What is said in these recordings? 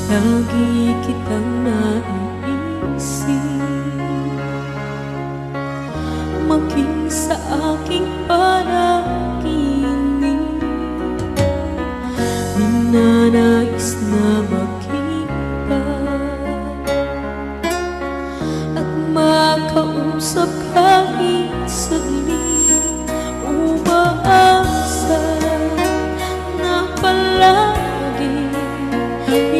Lagi kitang naiisip, maging sa aking panaginip. Ninanais na makita at makausap kahit saglit. Umaasa na palagi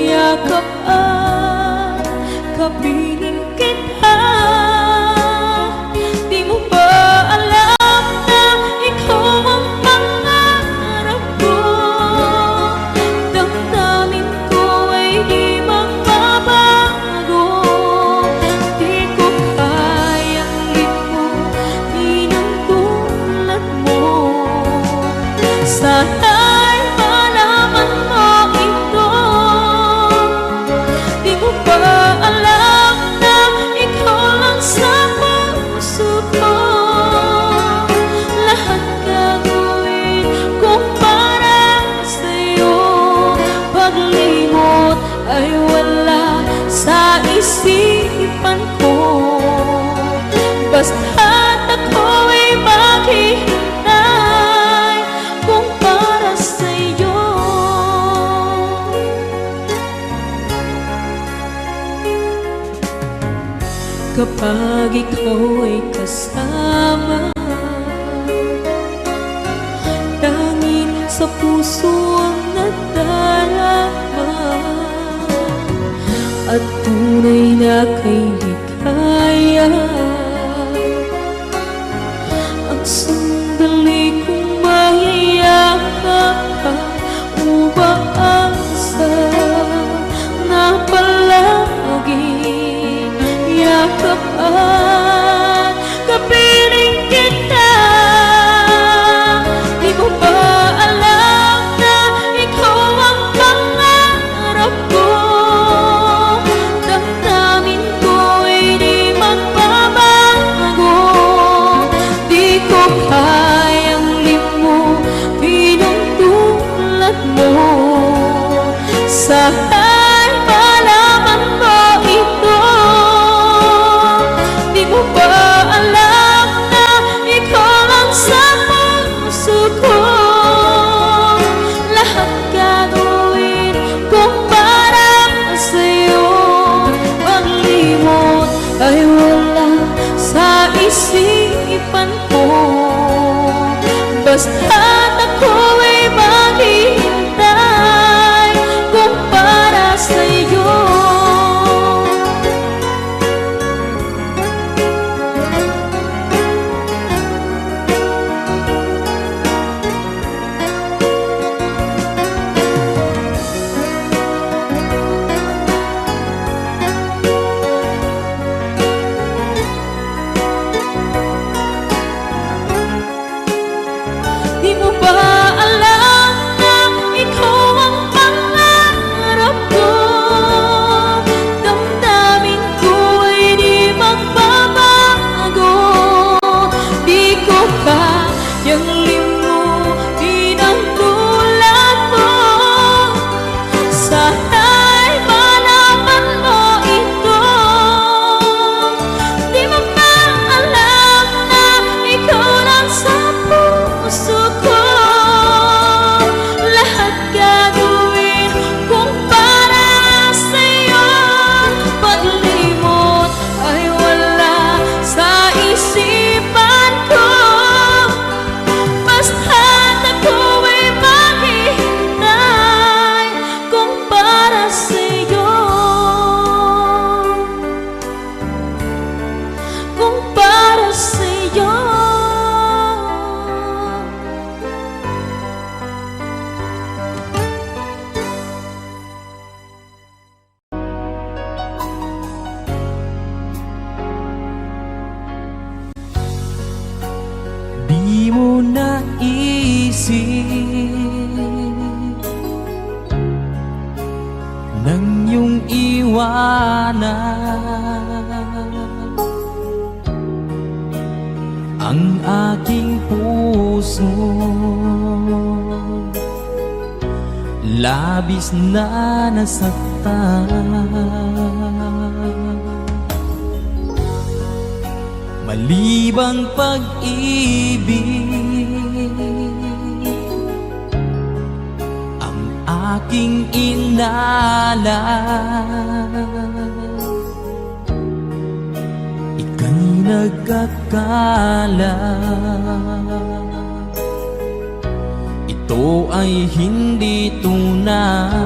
yakap at kapiling kita. Di mo ba alam na ikaw ang pangarap ko? Damdamin ko ay di magbabago. Di ko kayang limutin ang tulad mo. Sana'y malaman mo ito. Di mo ba alam na ikaw lang sa puso ko? Lahat gagawin kung para sa'yo. Paglimot ay wala sa isipan ko. Basta't ako'y maghihintay kung para sa'yo. Kapag ikaw ay kasama, tanging sa puso ang nadarama, at tunay na kay ligaya. Ang sandali kong mayayakap ka, umaasa na palagi yakap at kapiling kita. Di mo ba alam na ikaw ang pangarap ko? Damdamin ko ay di magbabago. Di ko kayang limutin ang tulad mo. Sana'y malaman mo ito. Di mo ba alam na ikaw lang sa puso ko? Lahat gagawin kung para sa'yo. Paglimot ay wala sa isipan ko. Basta't ako'y maghihintay kung para sa'yo. Di mo ba alam na ikaw ang pangarap ko? Damdamin ko ay di magbabago. Di ko kayang limutin ang tulad mo. Sana'y malaman mo ito. Di mo ba alam na ikaw lang sa puso ko? Lahat gagawin kung para sa'yo. Paglimot ay wala sa isipan ko. Basta't ako'y maghihintay kung para sa'yo. Kung para sa'yo. Di mo naisip nang iyong iwanan ang aking puso. labis na nasaktan. Malibang pag-ibig ang aking inalay, ika'y nagkakala. Ito ay hindi tunay.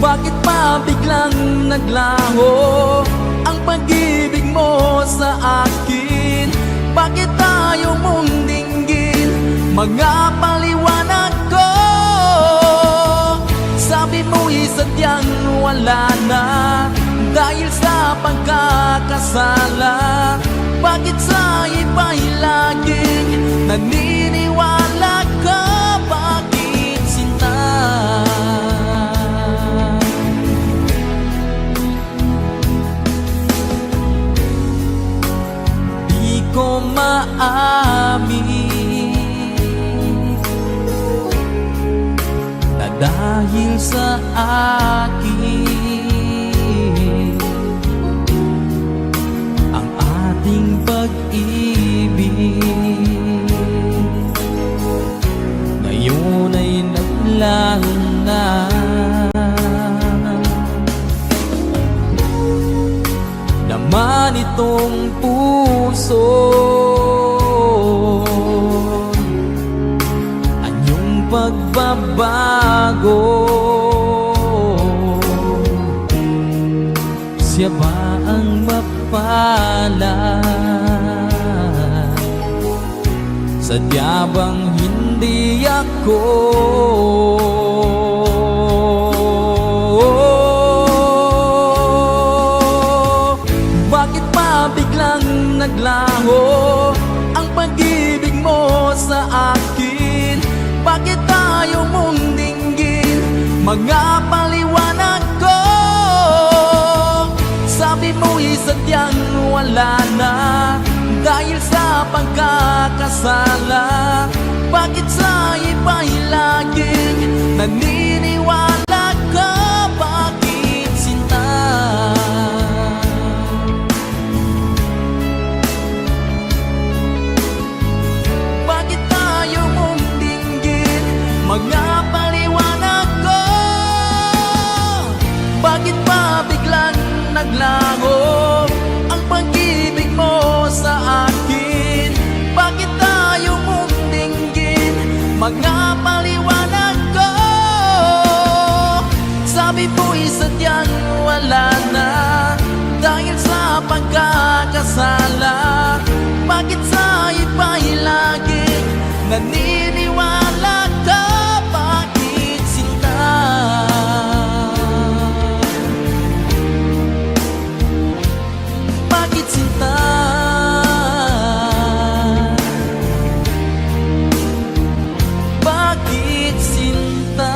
Bakit pa biglang naglaho ang pag-ibig mo sa akin? Bakit tayo mong dinggin mga paliwanag ko? Sabi mo'y sadyang wala na dahil sa pagkakasala. Bakit sa iba'y laging naniniwala ka? Bakit sinta? Di ko maamin na dahil sa akin ang ating pag-ibig ngayon ay naglaho na. Naman itong puso anyong pagbabago, siya ba ang mapalad? Sadya bang hindi ako? Bakit pa biglang naglaho ang pag-ibig mo sa akin? Bakit tayo mong dinggin mga paliwanag ko? Sabi mo'y sadyang wala na dahil sa pagkakasala. Bakit sa iba'y laging naniniwala ka? Bakit sinta? Bakit tayo mong dinggin mga paliwanag ko? Bakit pa biglang naglaho ang pag-ibig mo sa akin? Bakit tayo mong dinggin mga paliwanag ko? Sabi mo'y sadyang wala na dahil sa pagkakasala. Bakit sa iba'y laging naniniwala ka? Bakit sinta? Bakit sinta? Bakit sinta?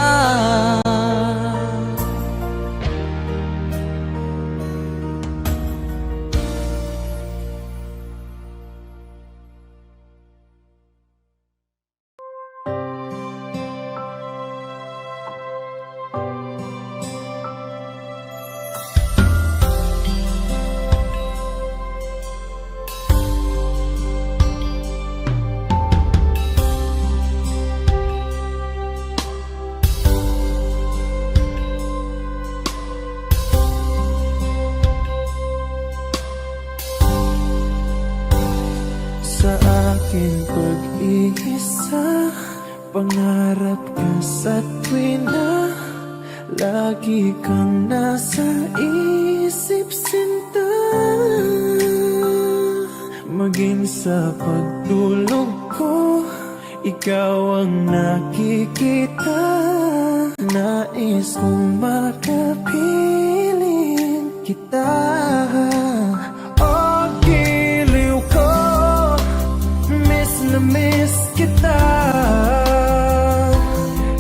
Sa aking pag-iisa, pangarap ka sa tuwina, lagi kang nasa isip, sinta. Maging sa pagtulog ko, ikaw ang nakikita. Nais kong makapiling kita. Oh, giliw ko, miss na miss kita.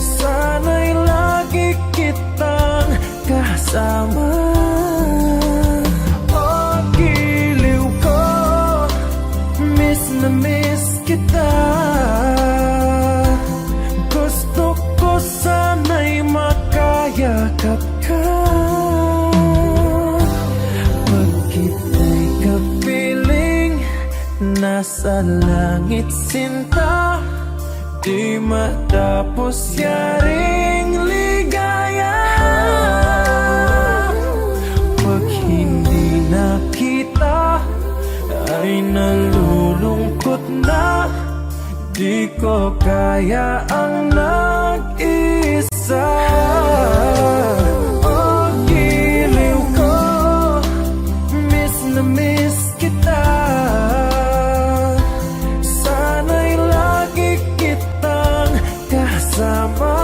Sana'y lagi kitang kasama. Oh, giliw ko, miss na nasa langit sinta, di matapos yaring ligaya. Pag hindi nakita ay nalulungkot na, di ko kaya ang nag-isa. Oh, giliw ko, miss na miss kita. Sana'y lagi kitang kasama.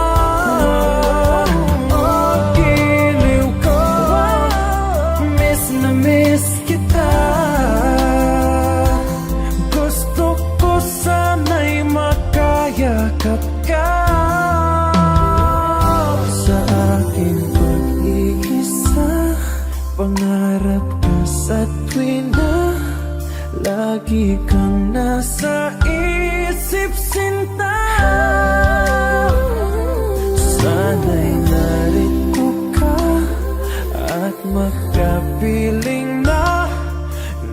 Oh, giliw ko, miss na miss kita. Gusto ko sana'y makayakap ka. Sa aking pag-iisa, pangarap ka sa tuwing na lagi kang nasa isip sinta. Sana'y narito ka at makapiling na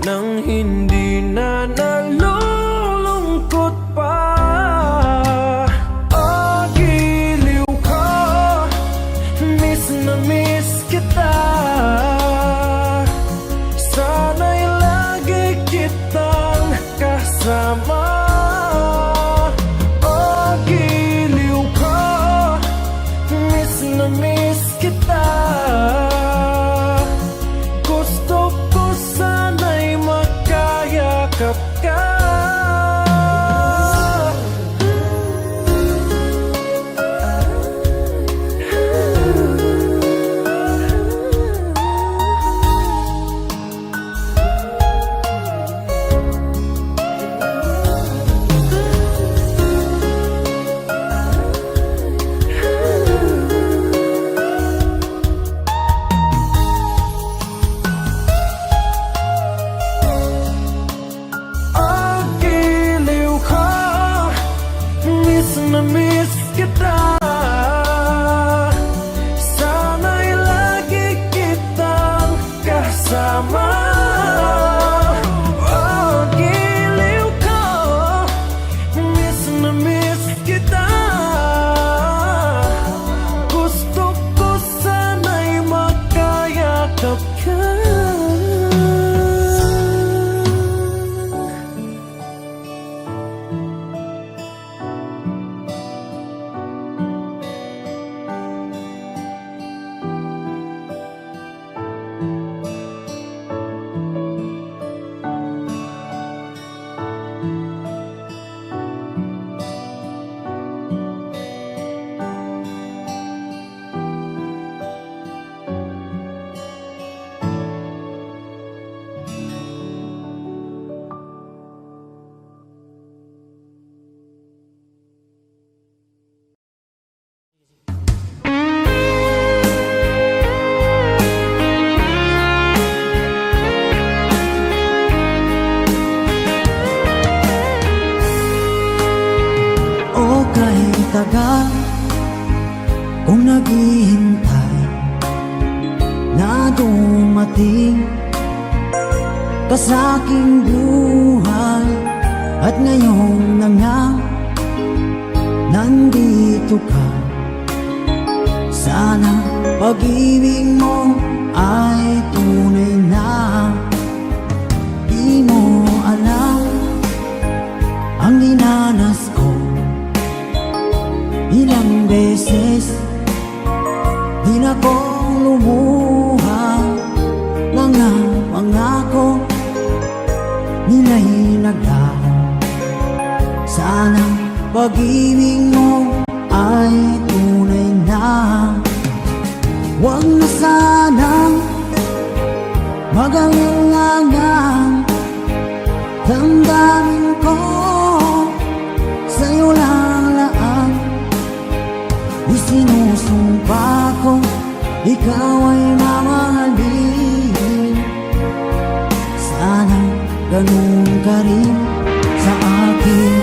nang hindi na nalulungkot pa. Oh, giliw ko, miss na miss kita. Sana'y lagi kitang kasama. Oh, giliw ko, miss na miss kita. Gusto ko sana'y makayakap ka. Oh, giliw ko, miss na miss kita. Sana'y lagi kitang kasama. Oh, giliw ko, miss na miss kita. Gusto ko sana'y makayakap ka. O kay tagal kung naghihintay na dumating ka sa aking buhay, at ngayon na nga nandito ka. Sana pag-ibig mo ay tunay na. Di mo alam ang dinanas ko. Ilang beses di na ko lumuha. Mga pangako nila'y naglaho. Sana pag-ibig mo ay tunay na. Huwag na sanang mag-alinlangan. Damdamin ko sa'yo lang laan. Isinusumpa ko ikaw ay mamahalin. Sana ganun ka rin sa akin.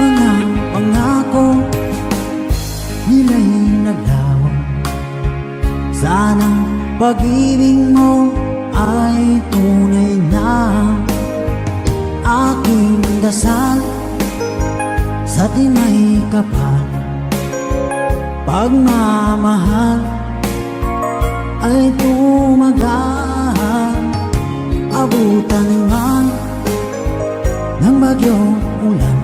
Mga pangako nila'y naglaho. pag-ibig mo ay tunay na aking dasal sa di may kapal. Pagmamahal ay tumagal, abutan man ng bagyong ulan.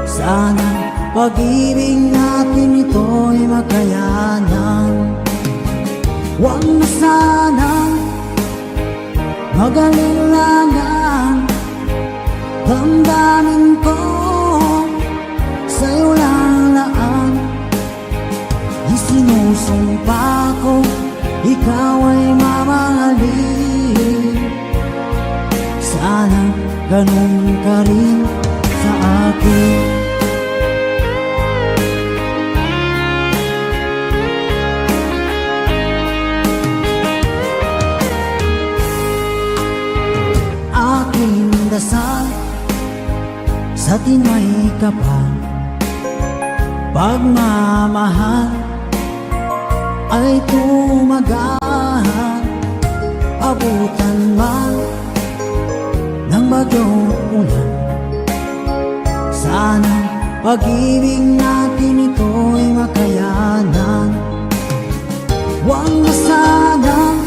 Sana pag-ibig natin ito'y makayanan. Huwag na sanang mag-alilangan, damdamin ko sa'yo lang laan. Isinusumpa ko, ikaw ay mamahalin. Sana ganun ka rin sa akin. Aking dasal sa tinay kapal, pagmamahal ay tumagal, abutan man ng bagyong ulan. Sana pag-ibig natin ito'y makayanan. Huwag na sanang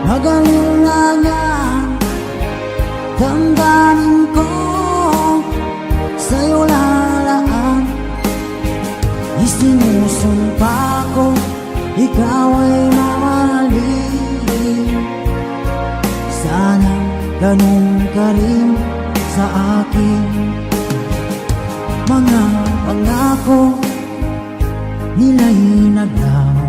mag-alilangan, damdamin ko sa'yo lalaan. Isinusumpa ko, ikaw ay mamahalin. Sana ganun ka rin sa akin. Mga pangako nila'y naglaho.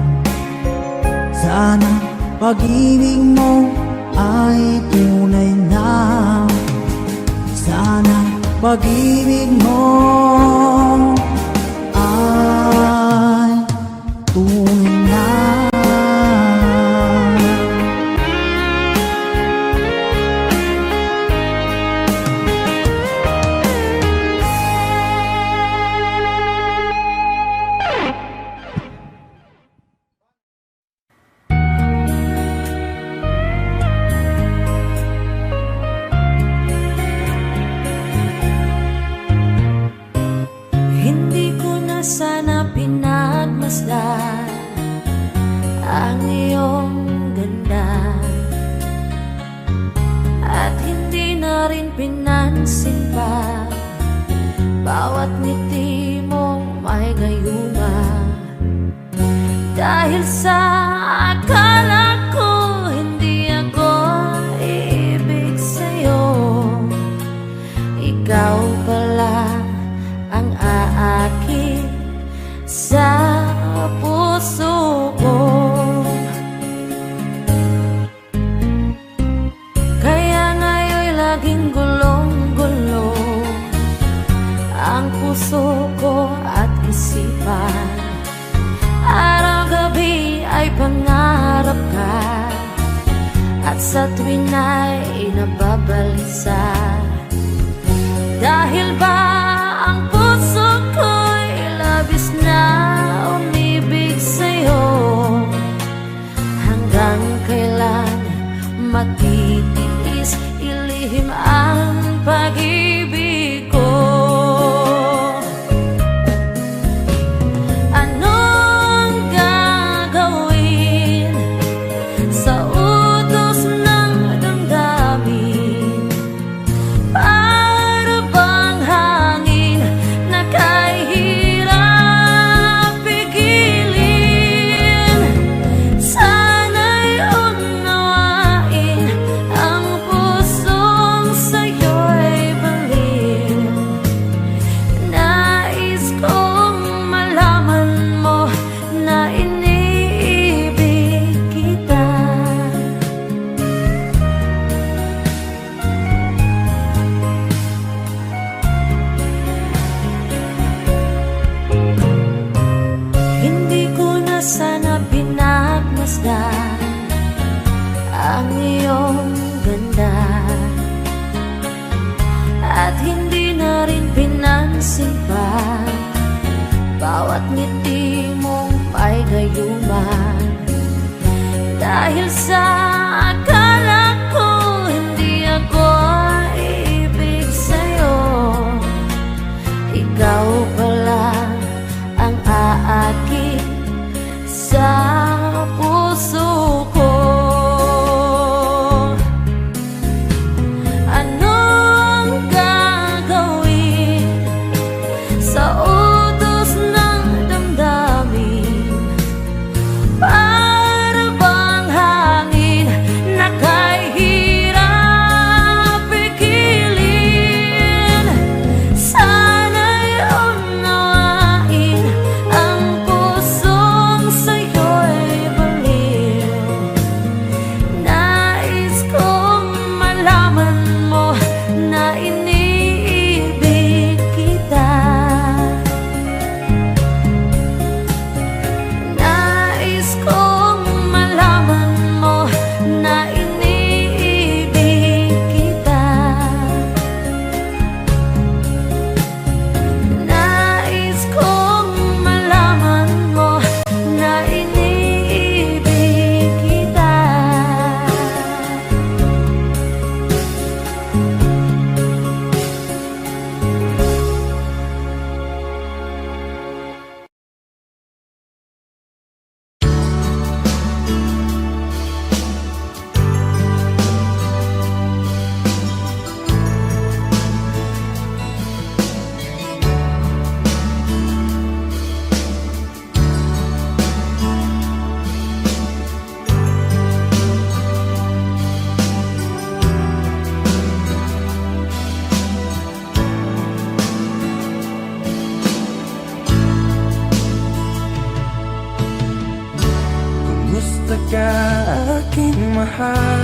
Sana pag-ibig mo ay tunay na. Sana pag-ibig mo ay tunay na. Hindi ko na sana pinagmasdan ang iyong ganda, at hindi na rin pinansin pa bawat ngiti mong may gayuma. Dahil sa akala ko hindi ako iibig sa'yo, ikaw pala ang aakit sa puso ko. Kaya ngayon'y laging gulong-gulo ang puso ko at isipan. Araw-gabi ay pangarap ka, at sa tuwin ay nababalisa. Dahil ba ang puso ko'y labis na umibig sa'yo? Hanggang kailan matitiis ilihim ang pag-ibig ko? Anong gagawin sa utos ng damdamin? Para bang hangin na kahirap pigilin? Sana'y unawain ang pusong sa'yo'y balin. Nais kong malaman mo na iniibig kita. Hindi ko na sana pinagmasdan ang iyong ganda, at hindi na rin pinansin pa bawat ngiti mong may gayuma. Dahil sa akala ko hindi ako ibig sa'yo, ikaw pala ang aakit sa puso ko. Anong gagawin sa utos ng damdamin? Para bang hangin na kahirap pigilin? Sana'y unawain ang pusong sa'yo'y baliw. Nais kong malaman mo na iniibig kita. Nais kong malaman mo na iniibig kita. Nais kong malaman mo na iniibig kita. Kumusta ka aking mahal?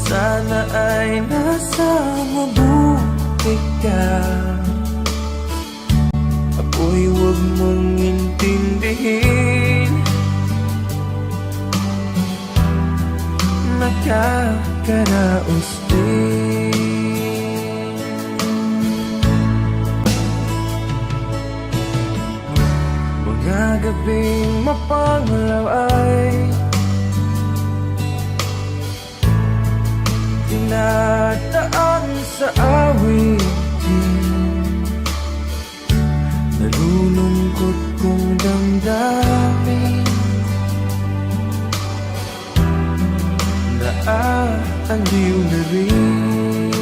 Sana ay nasa mabuti ka. Ako'y huwag mong intindihin, nakakaraos din. Mga gabing mapanglaw ay dinadaan sa awitin. Nalulungkot kong damdamin, naaaliw na rin.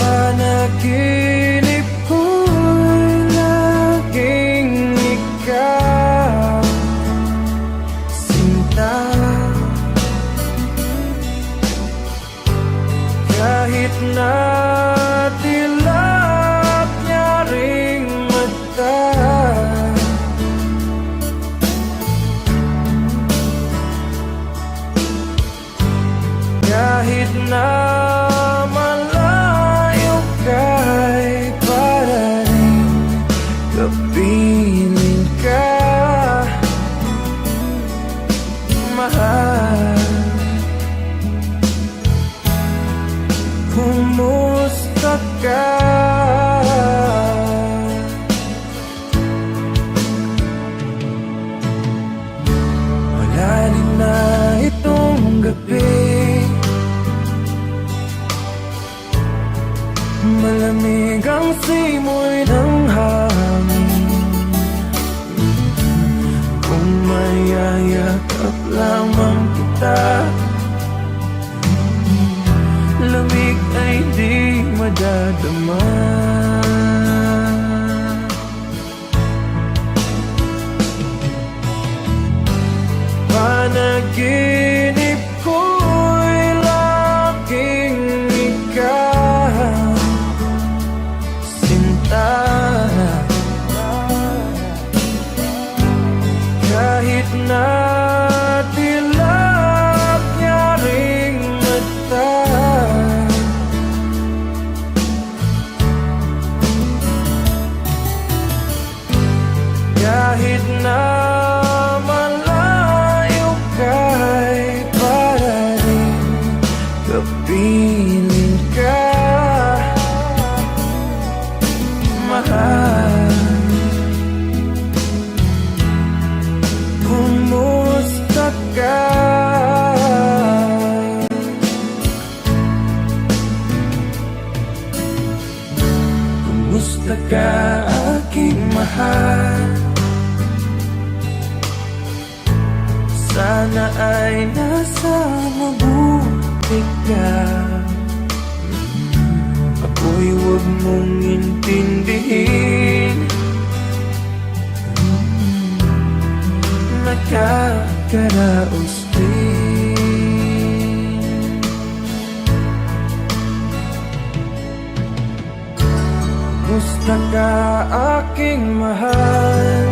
Panaginip ko'y laging ikaw, sinta. Kahit na tilap niya ring mata, kahit na malayo ka'y para rin kapiling ka, mahal. Kumusta ka? Malalim na itong gabi, malamig ang simoy ng hangin. Kung mayayakap lamang kita, lamig ay di madadama. Panaginip ko'y laging ikaw, sinta. Kahit na tilap niya ring mata, kahit na malayo ka'y Sana ay nasa mabuti ka. Ako'y huwag mong intindihin. Nakakaraos din. Gusto ka aking mahal.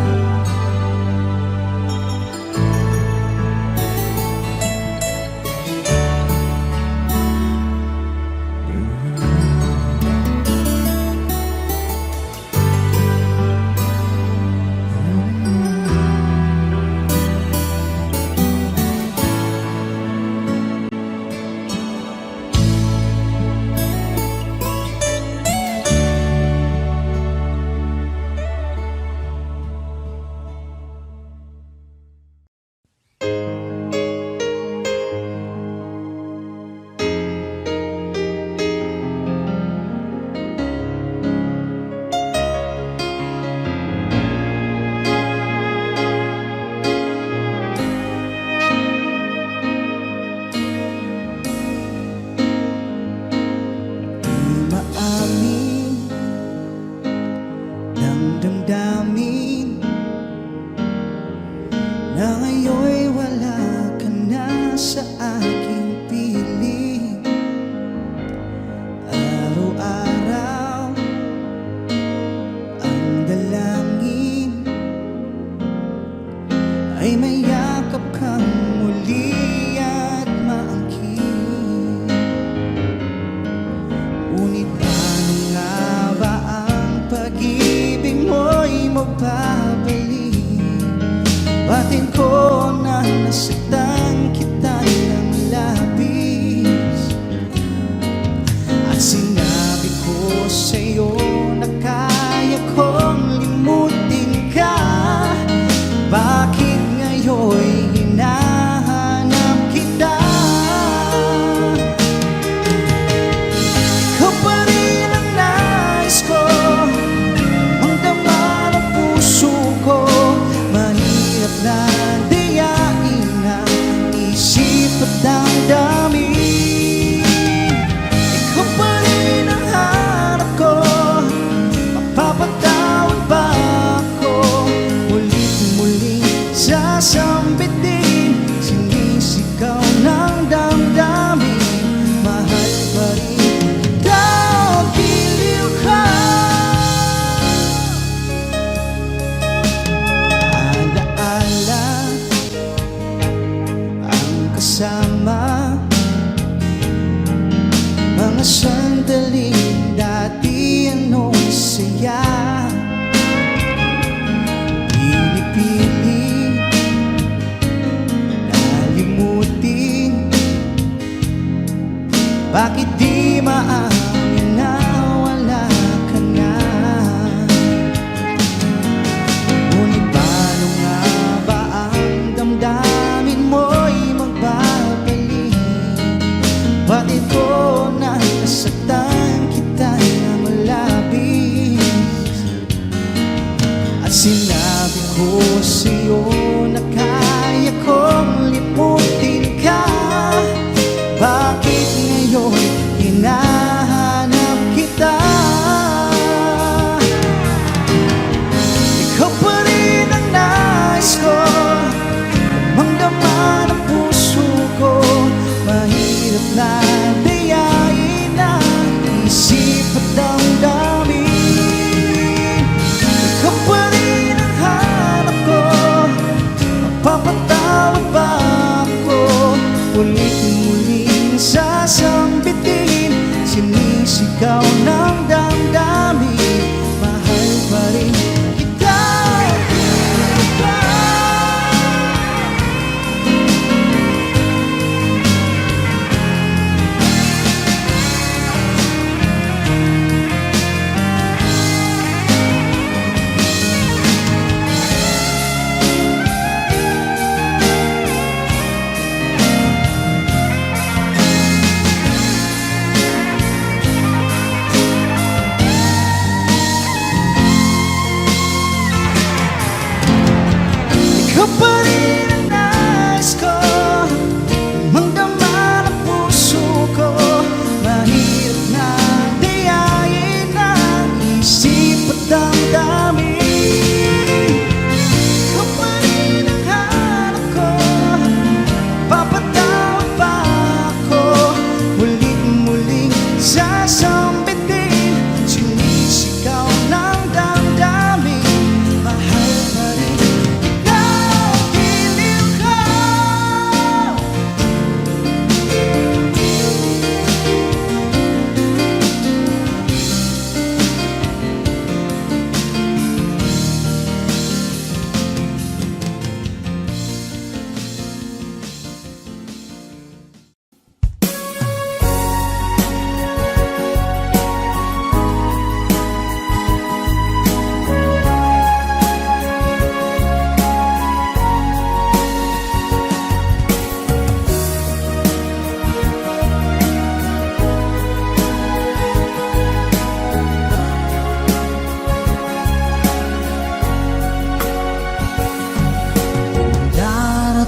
Maamin ng damdamin na ngayon'y wala ka na sa aking piling. Araw-araw ang dalangin ay mayakap kang muli at maangkin. Ngunit ano nga ba ang pag-ibig mo'y magbabalik? Batin ko na nasaktan kita ng labis, at sinabi ko sa'yo na kaya kong limutin ka. Bakit ngayon'y hinahanap kita? Ikaw pa rin ang nais ko, ang dama ng puso ko. Mahirap na dayain ang isip at damdamin. Ikaw pa rin ang hanap ko, mapapatawad ba ako? Mulit-muling sasambitin, sinisigaw ng damdamin. Mahal pa rin daw, giliw ka. Alaala ang kasama, mga sandaling dati anong saya. Pinipilit nalimutin, bakit di maamin na wala ka na? Ngunit paano nga ba ang damdamin mo'y magbabalik? Bakit ko na nasaktan kita ng labis? At sinabi ko sa'yo na kaya kong limutin ka. Bakit ngayon hinahanap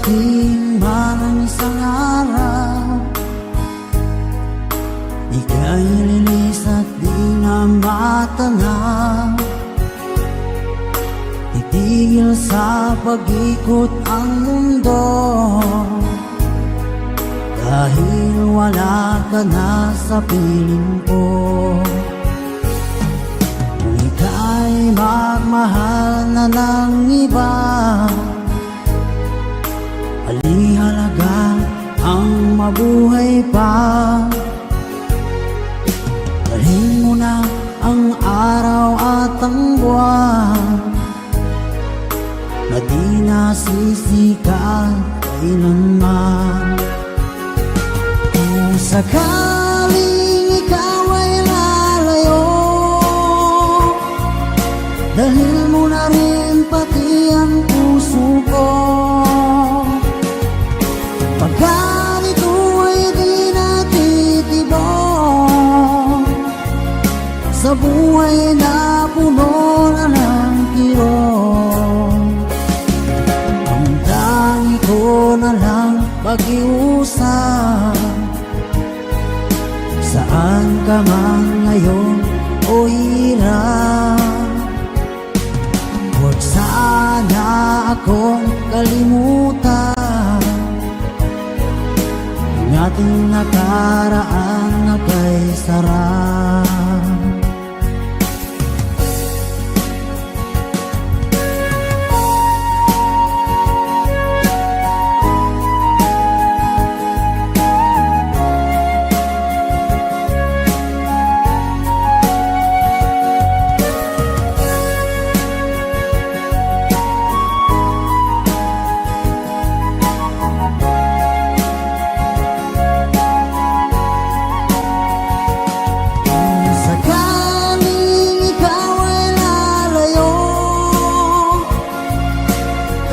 darating man ang isang araw, ika'y lilis at di na matanaw. Titigil sa pag-ikot ang mundo, dahil wala ka na sa piling ko. Kung ika'y magmahal na ng iba, alihalaga ang mabuhay pa. Dalhin mo na ang araw at ang buwan, na di nasisikat kailanman. Kung sakaling ikaw ay lalayo, dahil mo na rin pati ang puso ko. Pagkat ito ay di natitibok sa buhay na puno na ng kirot, ang tangi ko na lang pag-iusap. Saan ka man ngayon o hirap, huwag sana akong kalimutan ang ating nakaraan na kay sarap.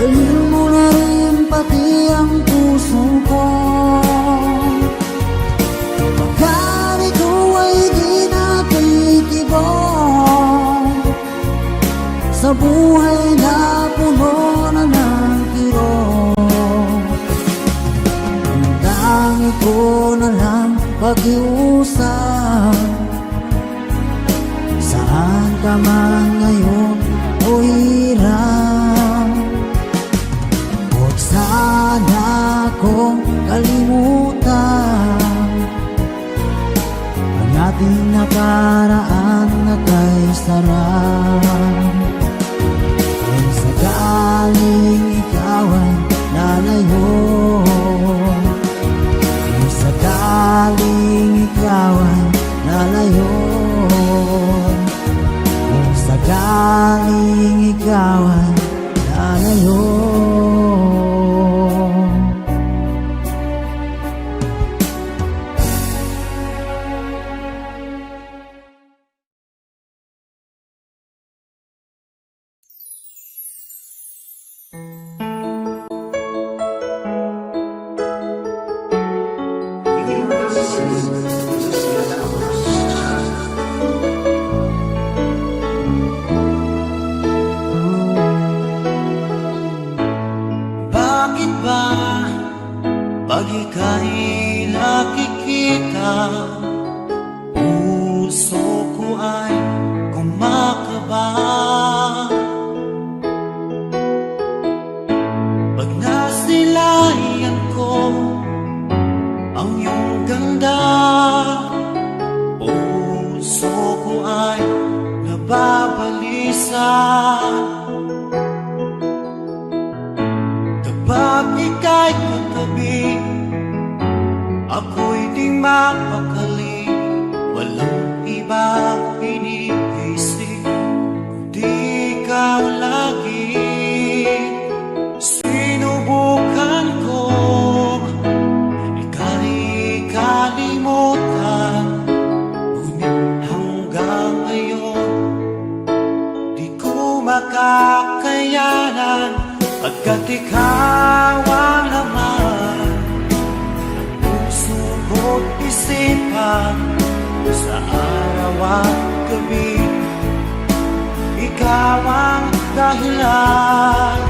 Dalhin mo na rin pati ang puso ko. Pagkat ito ay di natitibok sa buhay na puno na ng kirot, ang tangi ko na lang pag-iusap. Saan ka man ngayon o hirap, huwag sana akong kalimutan ang ating nakaraan na kay sarap. Kung sakaling ikaw ay lalayo, kung sakaling ikaw ay lalayo, kung sakaling ikaw ay lalayo. Bakit ba pag ika'y nakikita, puso ko ay kumakaba? Pag nasilayan ko ang iyong ganda, puso ko ay nababalisa. Kapag ika'y katabi, ako'y di mapakali. Walang iba iniisip, kundi ikaw lagi. Sinubukan ko ika'y kalimutan, ngunit hanggang ngayon di ko makakayanan. Pagkat ikaw ang laman ng puso ko't isipan, sa araw at gabi, ikaw ang dahilan.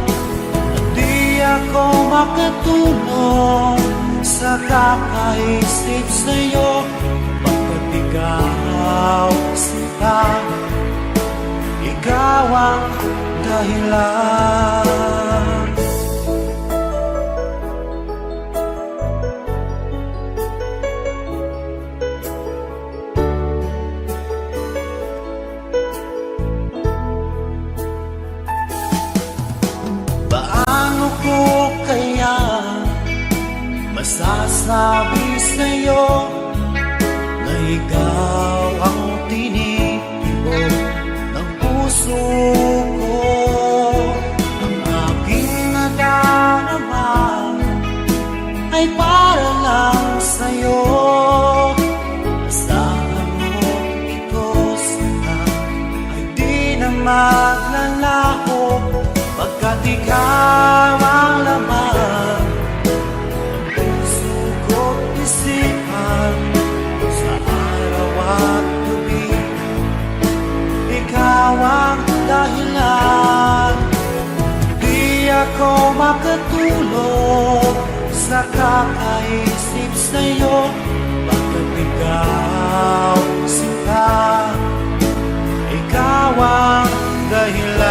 At di ako makatulong sa kakaisip sa'yo, pagkat ikaw sinta, ikaw ang dahilan. Paano ko kaya masasabi sa'yo na ikaw ang tinitibok ng puso ko? Ang aking nadarama ay para lang sa'yo. Asahan mo ito sana ay di na maglalaho, pagkat ikaw ang laman ng puso ko't isipan sa araw at gabi. Ikaw ang dahilan, di ako makatulog sa kakaisip sa'yo, pagkat ikaw sinta, ikaw ang dahilan.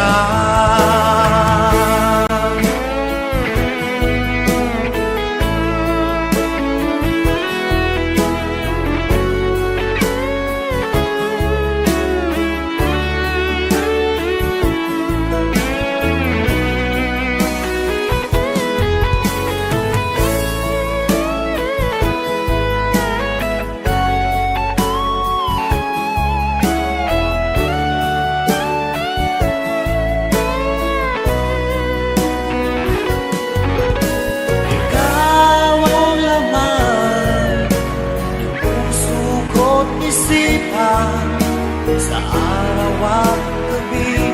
Sa araw at gabi,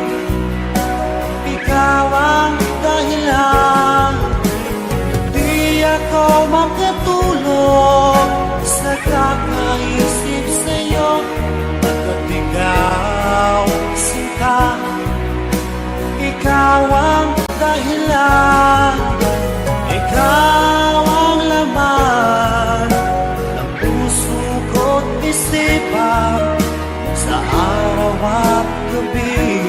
ikaw ang dahilan, di ako makatulog sa kakaisip sa'yo, pagkat ikaw sinta, ikaw ang dahilan, ikaw ang laman ng puso ko't isipan sa araw at gabi.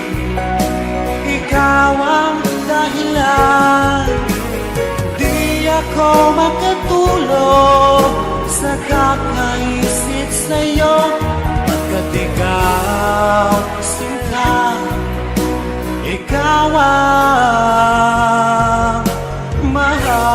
Ikaw ang dahilan, di ako makatulog sa kakaisip sa'yo, pagkat ikaw sinta, ikaw ang mahal.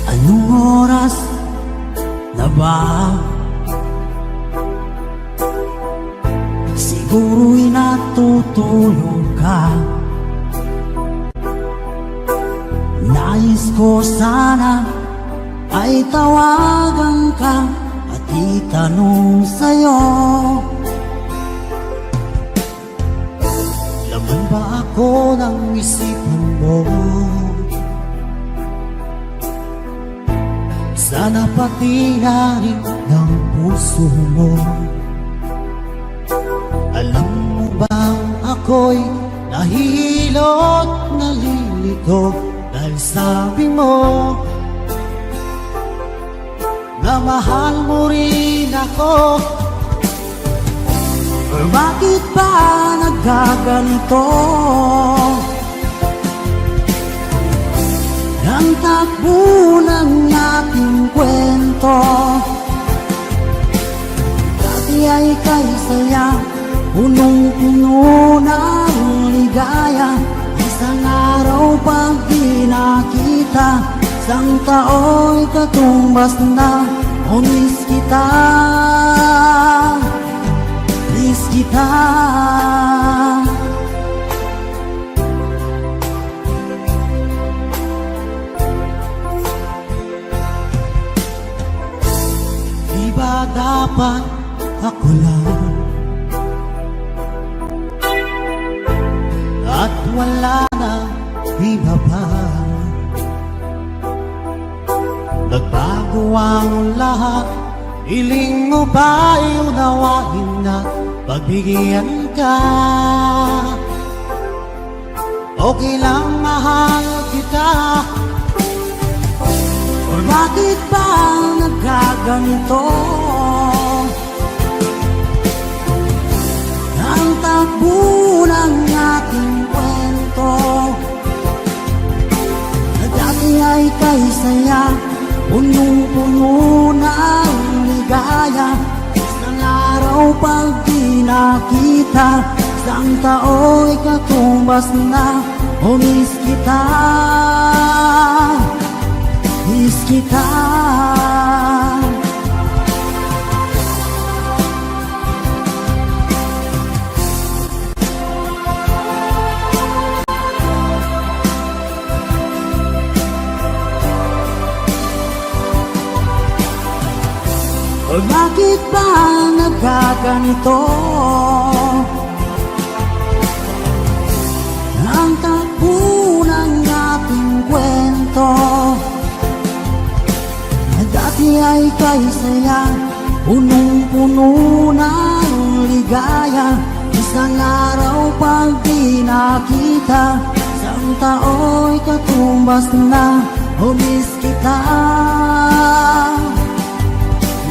Anong oras na ba? Siguro'y natutulog ka. Nais ko sana ay tawagan ka at itanong sa'yo, laman ba ako ng isipan mo? Sana pati na rin ng puso mo. Alam mo bang ako'y nahihilot, nalilito, dahil sabi mo na mahal mo rin ako. Or bakit ba nagkaganito? Ang takbo ng ating kwento, dati ay kay saya, punong-puno ng ligaya. Isang araw pag di nakita, Isang tao'y katumbas na, o miss kita, miss kita. Di ba dapat ako lang at wala na iba pa? Nagbago ang lahat, hiling mo ba'y unawain na pagbigyan ka? Okay lang mahal kita, Or bakit ba nagkaganito? Ang takbo ng ating kwento, na dati ay kay saya, punong-puno ng ligaya. Isang araw pag di nakita, isang tao'y katumbas na, o miss kita, miss kita. O bakit ba nagkaganito? Ang takbo ng ating kwento, na dati ay kay saya, punong-puno ng ligaya. Isang araw pag di nakita, isang tao'y katumbas na, o miss kita,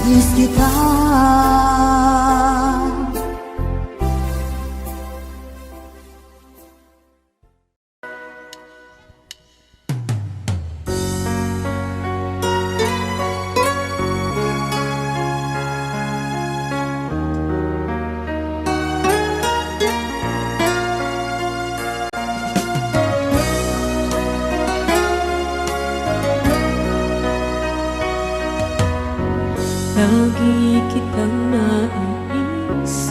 miss kita. Lagi kitang naiisip,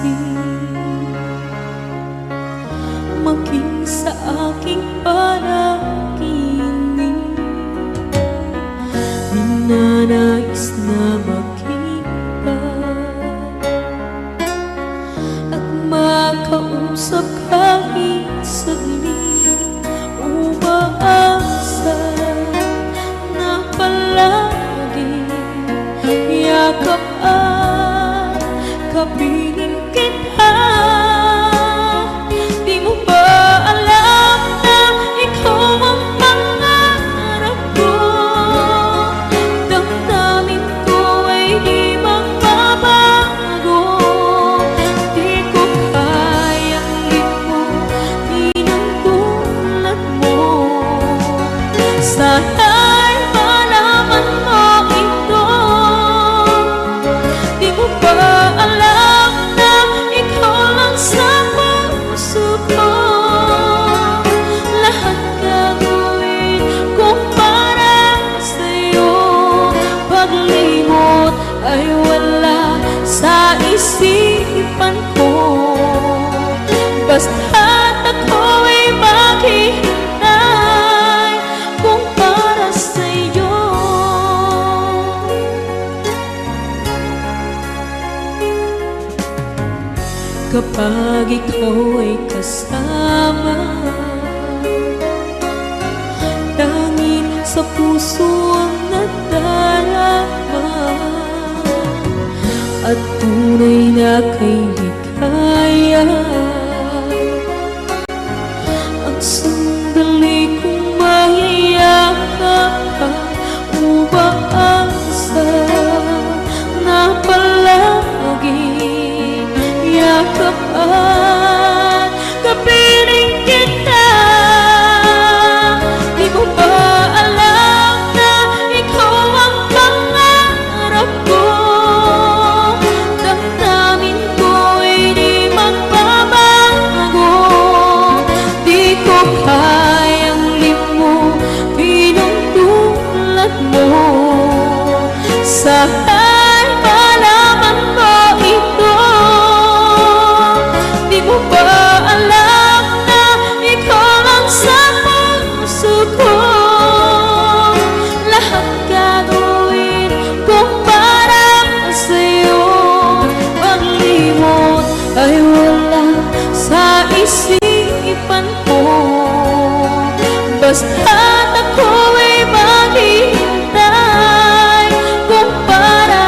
maging sa aking panaginip. Ninanais na makita at makausap kahit saglit. Umaasa na palagi yakap at kapiling kita. Di mo ba alam na ikaw ang pangarap ko? Damdamin ko ay di magbabago. Di ko kayang limutin ang tulad mo. Sana'y malaman mo ito. Di mo ba alam na ikaw lang sa puso ko? Lahat gagawin kung para sa'yo. Paglimot ay wala sa isipan ko. Basta't ako'y maghihintay kung para sa'yo. Kapag ikaw ay kasama, tanging sa puso ang nadarama, at tunay na kay likaya. Ang sandali kong mayayakap ka, umaasa na palagi yakap at kapiling kita. Di mo ba alam na ikaw ang pangarap ko? Damdamin ko ay di magbabago. Sana'y malaman mo ito. Di mo ba alam na ikaw lang sa puso ko? Lahat gagawin kung para sa'yo. Paglimot ay wala sa isipan ko. Basta't ako'y maghihintay kung para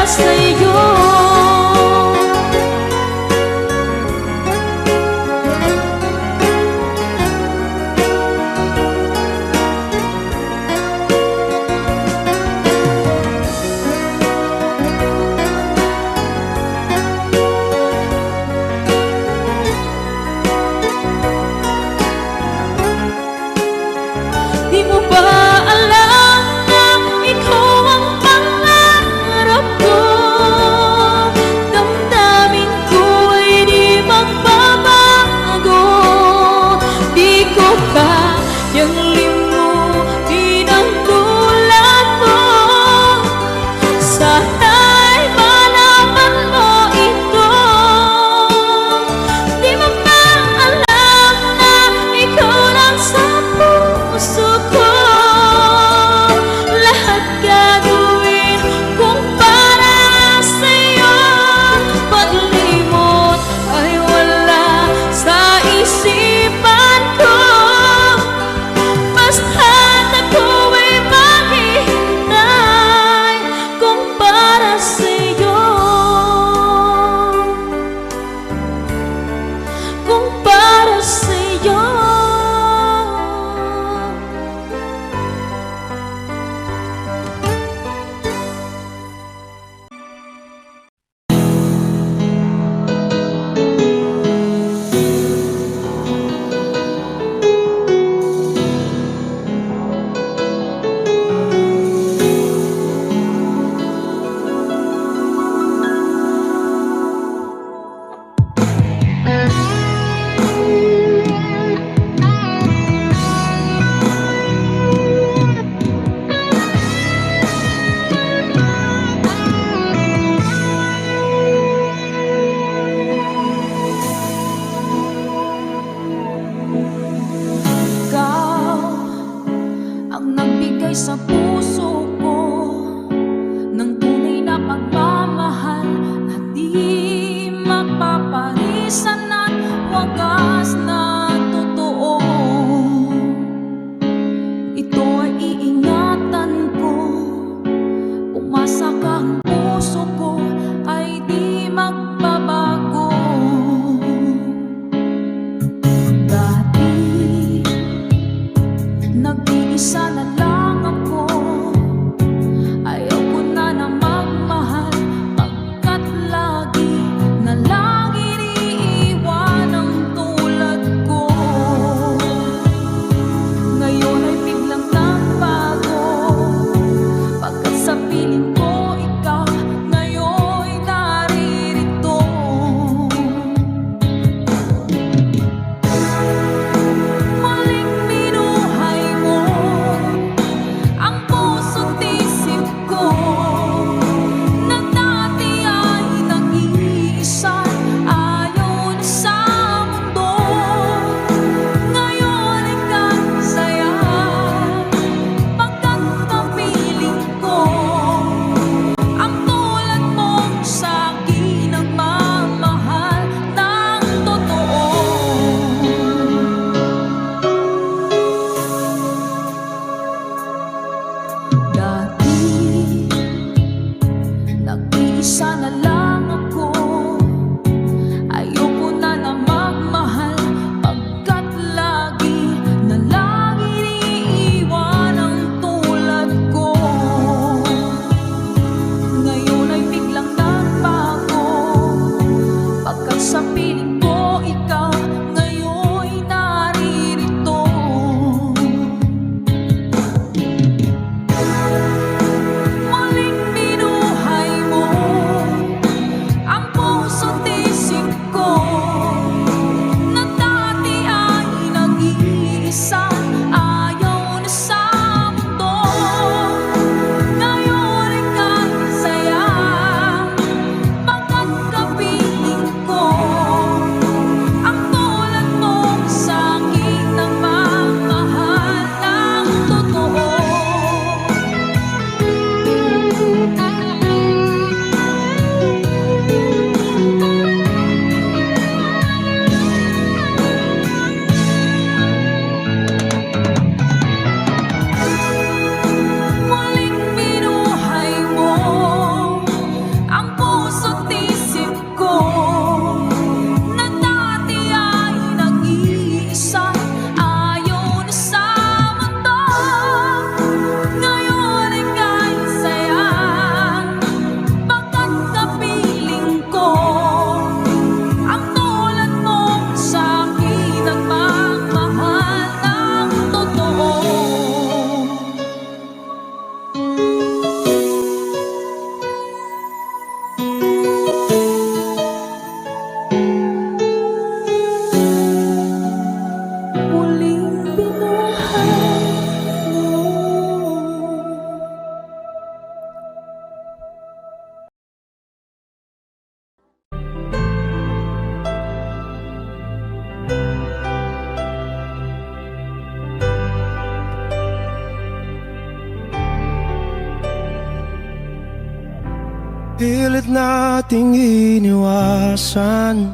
Pilit nating iniwasan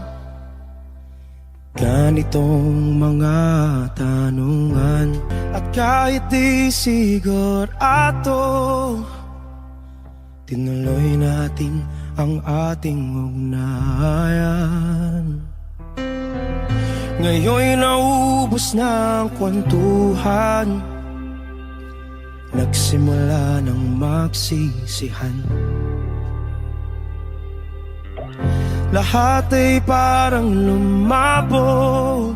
ganitong mga tanungan. At kahit di sigurado, tinuloy natin ang ating ugnayan. Ngayon'y naubos na ang kwentuhan, nagsimula ng magsisihan. Lahat ay parang lumabo,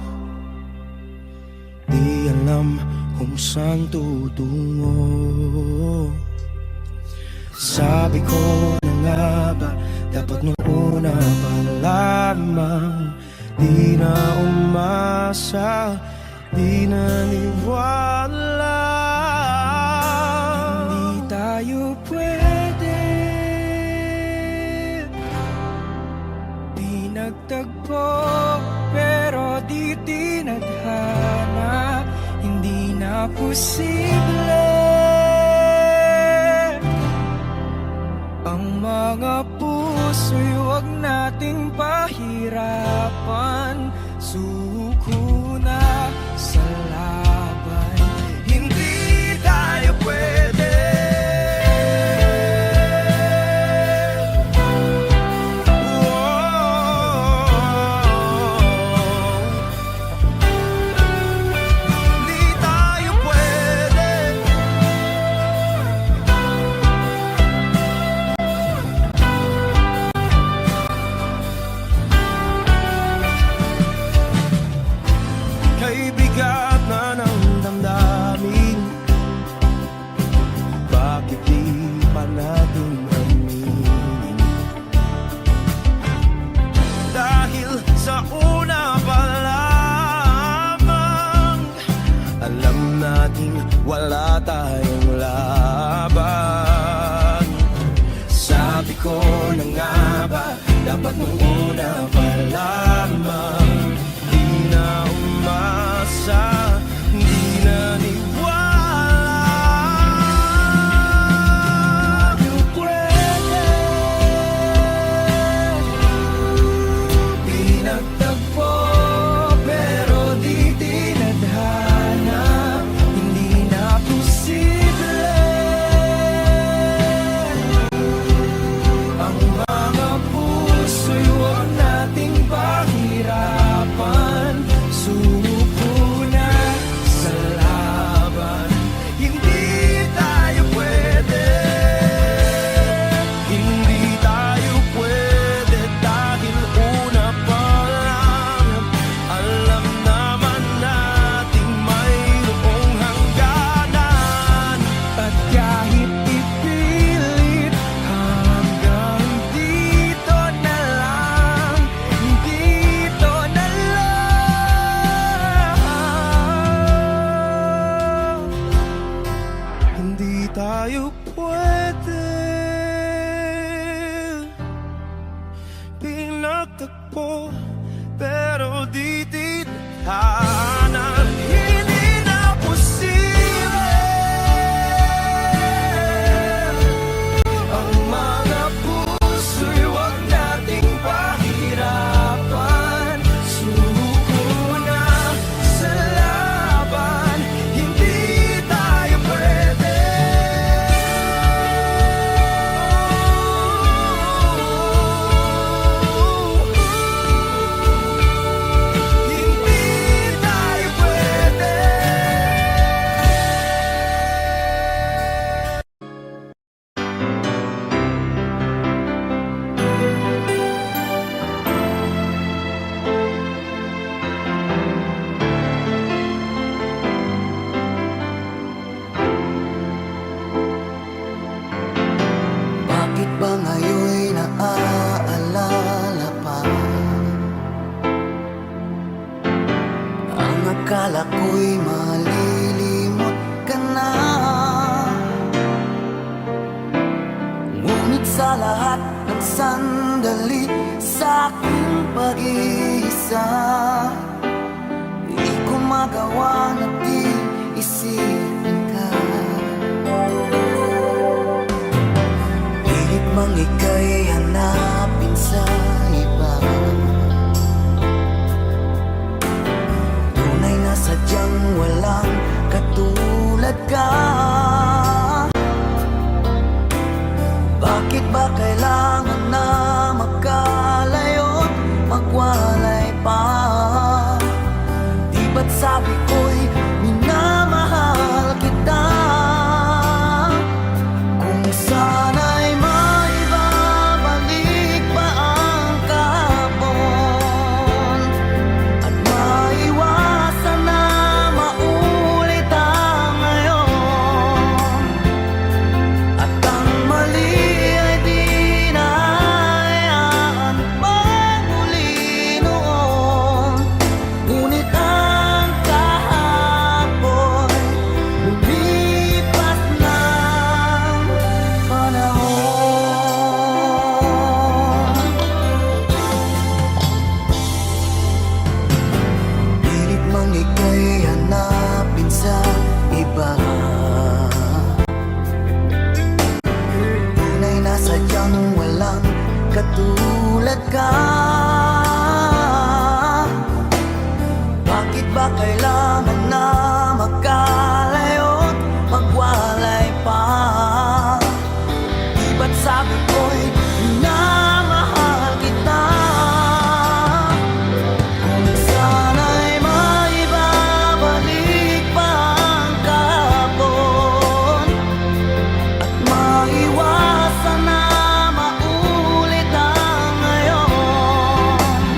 di alam kung saan tutungo. Sabi ko na nga ba, dapat nung una pa lamang, di na umasa, di naniwala. Hindi tayo pwede nagtagpo, pero di tinadhana. Hindi na posible ang mga puso'y huwag nating pahirapan. Suko na sa laban, hindi tayo pwede. Bigat na ng damdamin, bakit di pa natin aminin? Dahil sa una pa lamang, alam natin wala tayong laban. Sabi ko na nga ba, dapat nung una pa lamang, di na umasa, di naniwala. Di pwede pinagtagpo, pero di tinadhana. Hindi na posible ang mga puso'y huwag nating pahirapan. Suko na sa laban, hindi tayo pwede. Hindi tayo pwede dahil una pa lang, alam naman nating mayroong hangganan. At kahit ipilit, hanggang dito na lang, dito na lang. Hindi tayo pwede pinagtagpo, pero di tinadhana. Hindi na posible ang mga puso'y huwag nating pahirapan. Suko na sa laban, hindi tayo pwede. Hindi tayo pwede. Bakit ba ngayon'y naaalala pa ang akala ko'y malilimot ka na? Ngunit sa lahat ng sandali sa aking pag-iisa, di ko magawa na di isipin ka. Pilit mang ika'y Bakit ba kailangan na magkalayo't magwalay pa? Di ba't sabi ko'y minamahal kita? Kung sana'y maibabalik pa ang kahapon at maiwasan na maulit ang ngayon, at ang mali ay di na hayaan magmuli noon. Ngunit ang kahapon lumipas ng panahon. Pilit mang ika'y hanapin sa iba, tunay na sadyang walang katulad ka. Bakit ba kailangan na magkalayo't magwalay pa? Di ba't sabi ko'y minamahal kita? Kung sana'y maibabalik pa ang kahapon at maiwasan na maulit ang ngayon,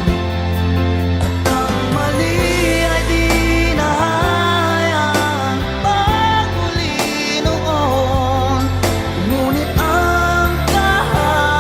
at ang mali ay di na hayaan magmuli noon. Ngunit ang kahapon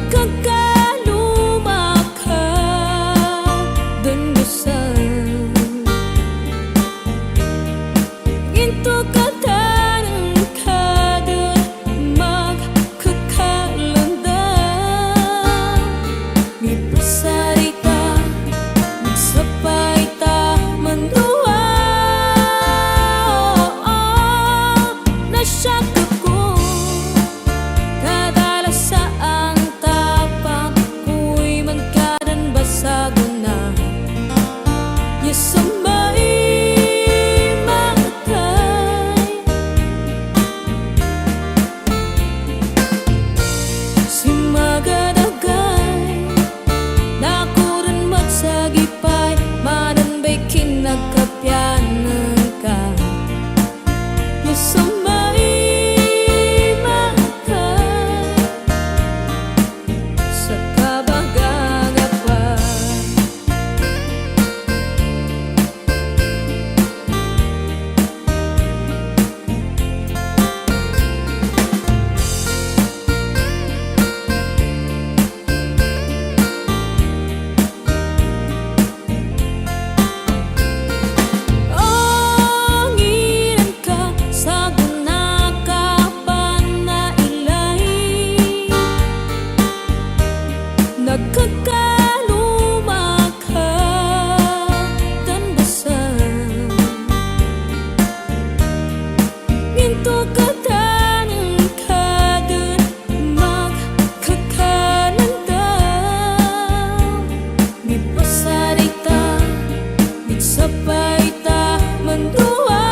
Nagkakaluma ka dun busan Ginto ka tanang ka dun magkakalandan Mipasarita, magsapay ta manduwa Nasyak ako Kadala sa ang tapak ko'y magkadan basago na Yasamay matay Si magadagay Nakuran magsagipay Madanbay kinagkapyanan ka Yasamay matay Sa kabagagapan Ang ilan ka sa gunakapan na ilay Nagkakaluma ka tanbasan Ginto ka tanang ka dun magkakalandan Di pasarita Nagsapay ta manduwa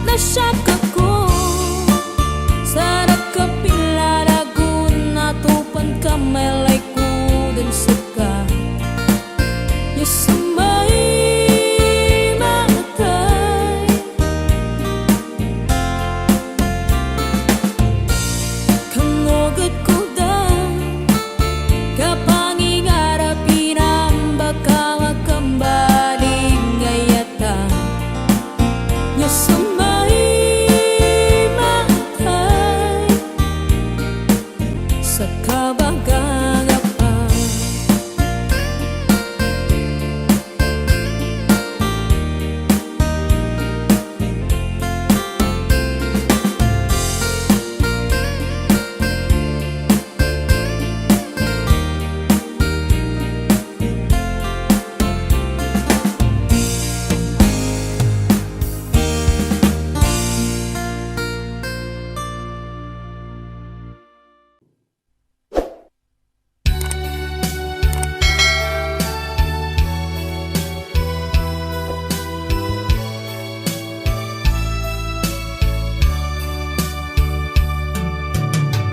Nasyak ako Sa nakapilaragun Natupan ka malay ko din sa ka Yasamay matay Kangogad ko dan Kapangingarap baka makambaling ngayata Yasamay matay Sa kabagagapan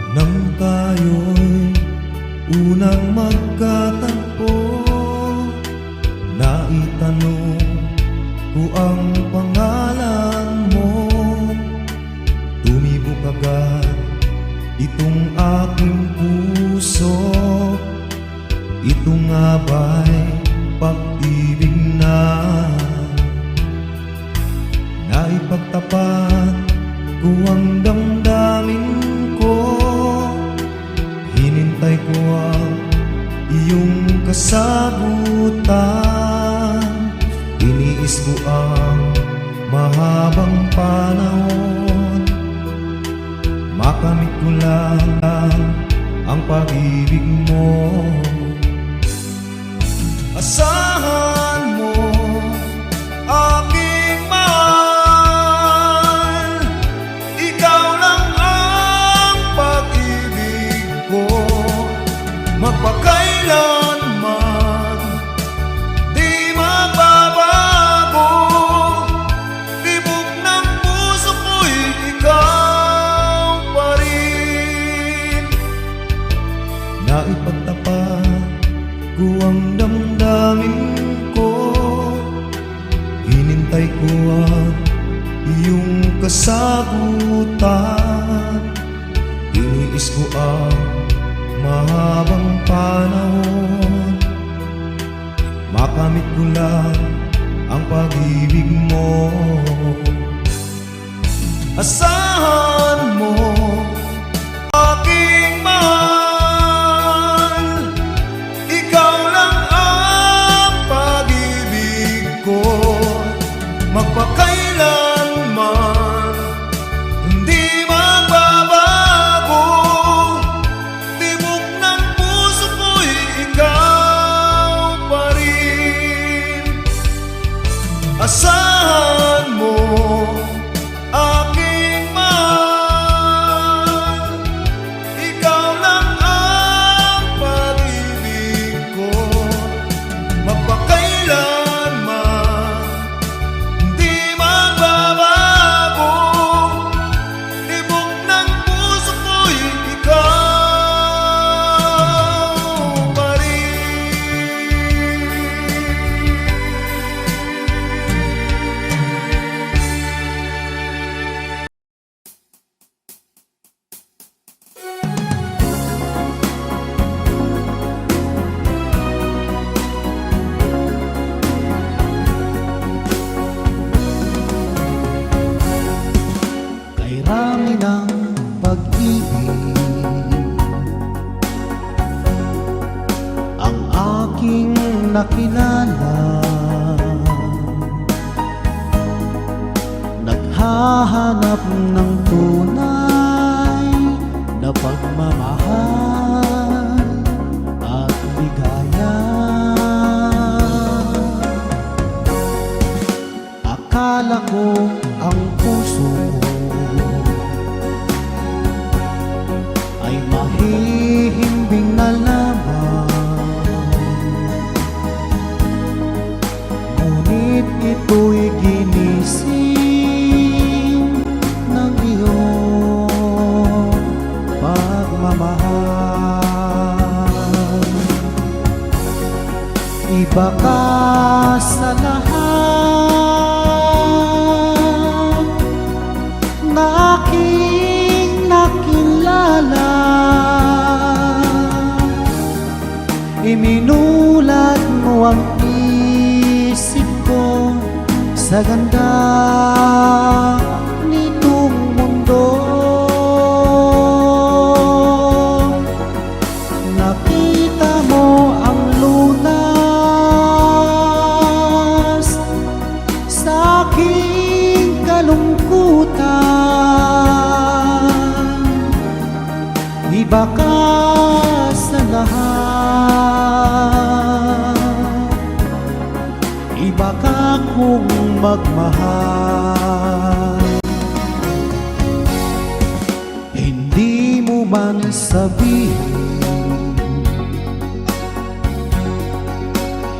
Nang tayo'y unang magkatagpo Naitanong ko ang pangalan mo Tumibok agad itong aking puso Ito nga ba'y pag-ibig na Naipagtapat ko ang damdamin ko Hinintay ko ang iyong kasagutan Iniis ko ang mahabang panahon Makamit ko lang ang pag-ibig mo Asahan mo aking mahal Ikaw lang ang pag-ibig ko Magpakailanman di magbabago Tibok ng puso ko'y ikaw pa rin Naipagtapat ko ang damdamin ko Hinintay ko ang iyong kasagutan Iniis ko ang mahabang panahon Makamit ko lang ang pag-ibig mo Asahan mo nakilala, naghahanap ng tunay na pagmamahal at ligaya. Akala ko ang puso mo ay mahihimbing na lamang, ngunit ito'y ginising ng iyong pagmamahal. Iba ka sa lahat na aking nakilala, iminulat mo ang isip ko sa ganda nitong mundo. Nakita mo ang lunas sa aking kalungkutan. Iba ka sa lahat, iba ka kung magmahal. Hindi mo man sabihin,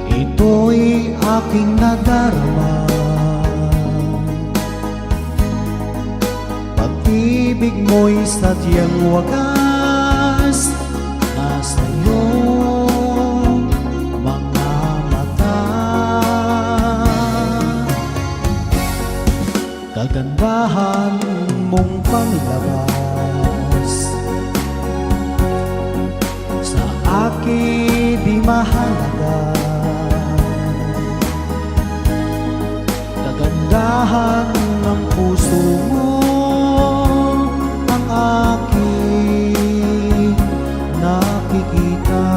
ito'y aking nadarama. Pag-ibig mo'y sadyang wagas nasa iyong mga mata. Kagandahan mong panglabas sa akin di mahalaga. Kagandahan ng puso mo ang aking nakikita.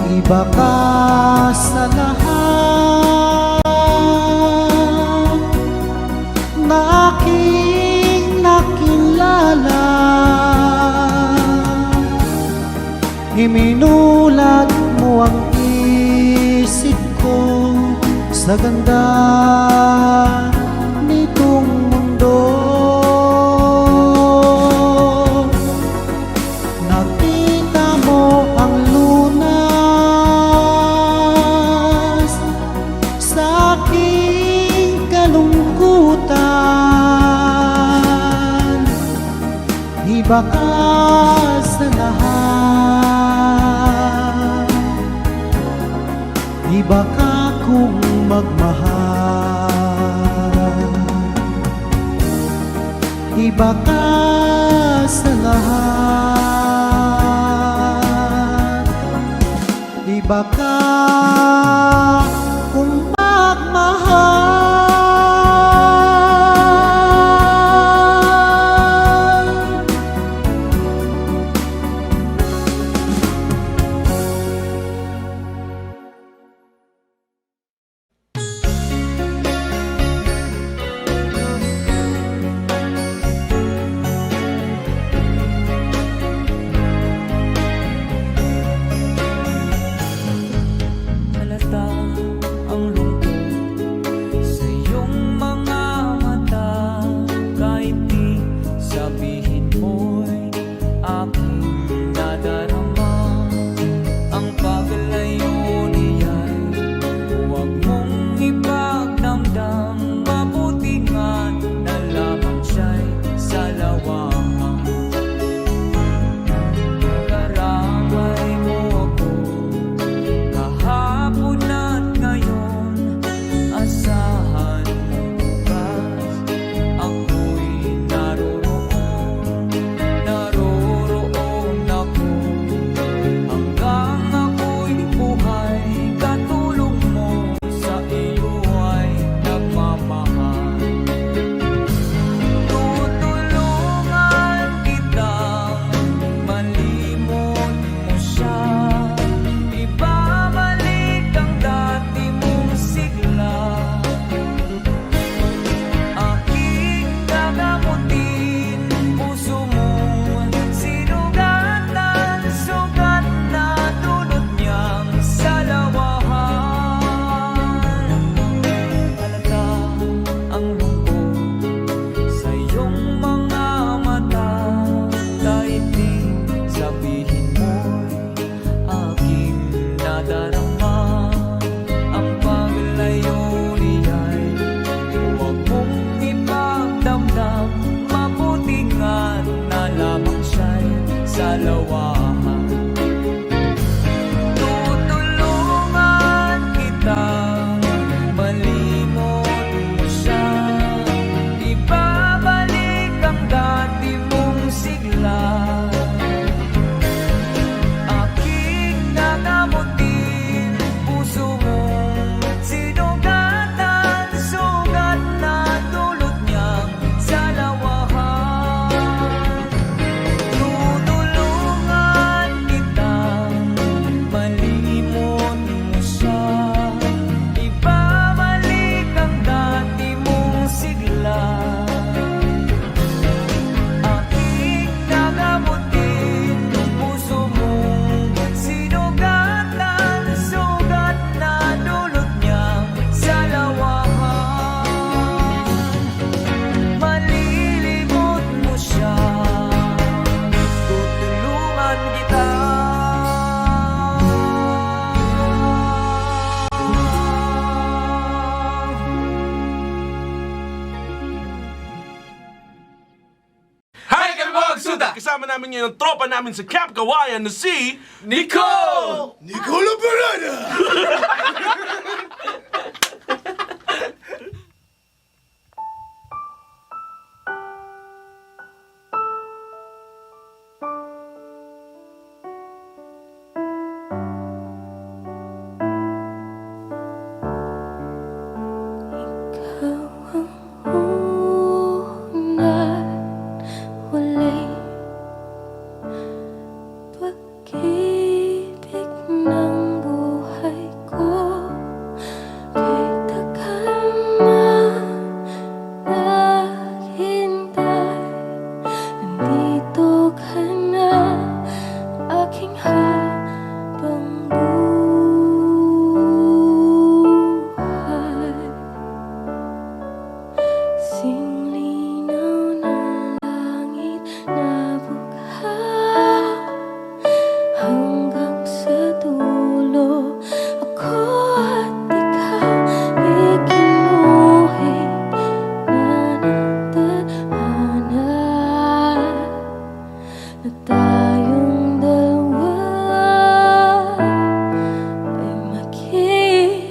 Iba ka sa lahat na aking nakilala, iminulat mo ang isip ko sa ganda nitong mundo. Nakita mo ang lunas sa aking kalungkutan. Iba ka sa lahat, iba ka kung magmahal. Iba ka sa lahat, iba ka kung magmahal. Halata Suda! Kasama namin ngayon ang tropa namin sa Camp Kawayan na si... Nico! Nicolo Parada! Ikaw ang unang huli, pag-ibig ng buhay ko. Kay tagal na naghintay, nandito ka na, aking habang buhay. Singlinaw ng langit na bughaw, hanggang sa dulo ako at ikaw ikinuhit na natadhana na tayong dalawa ay mag-iisa.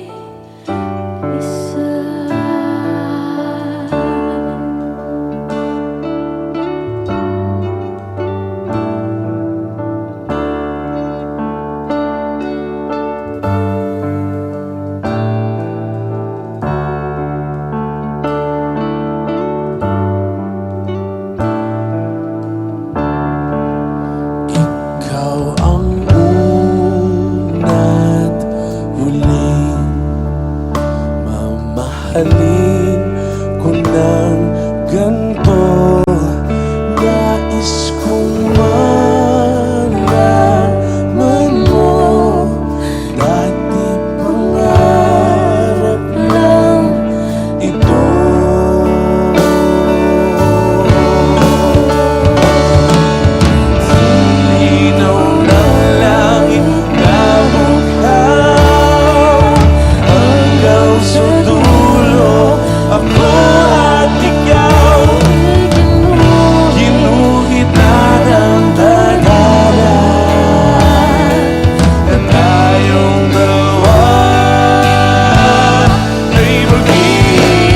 Ikaw ang una't huling mamahalin ko ng ganito. Nais kong malaman mo, dati pangarap lang ito. Linaw ng langit na bughaw, hanggang sa dulo ako at ikaw ginuhit na ng tagada na tayong dalawa ay mag-iisa.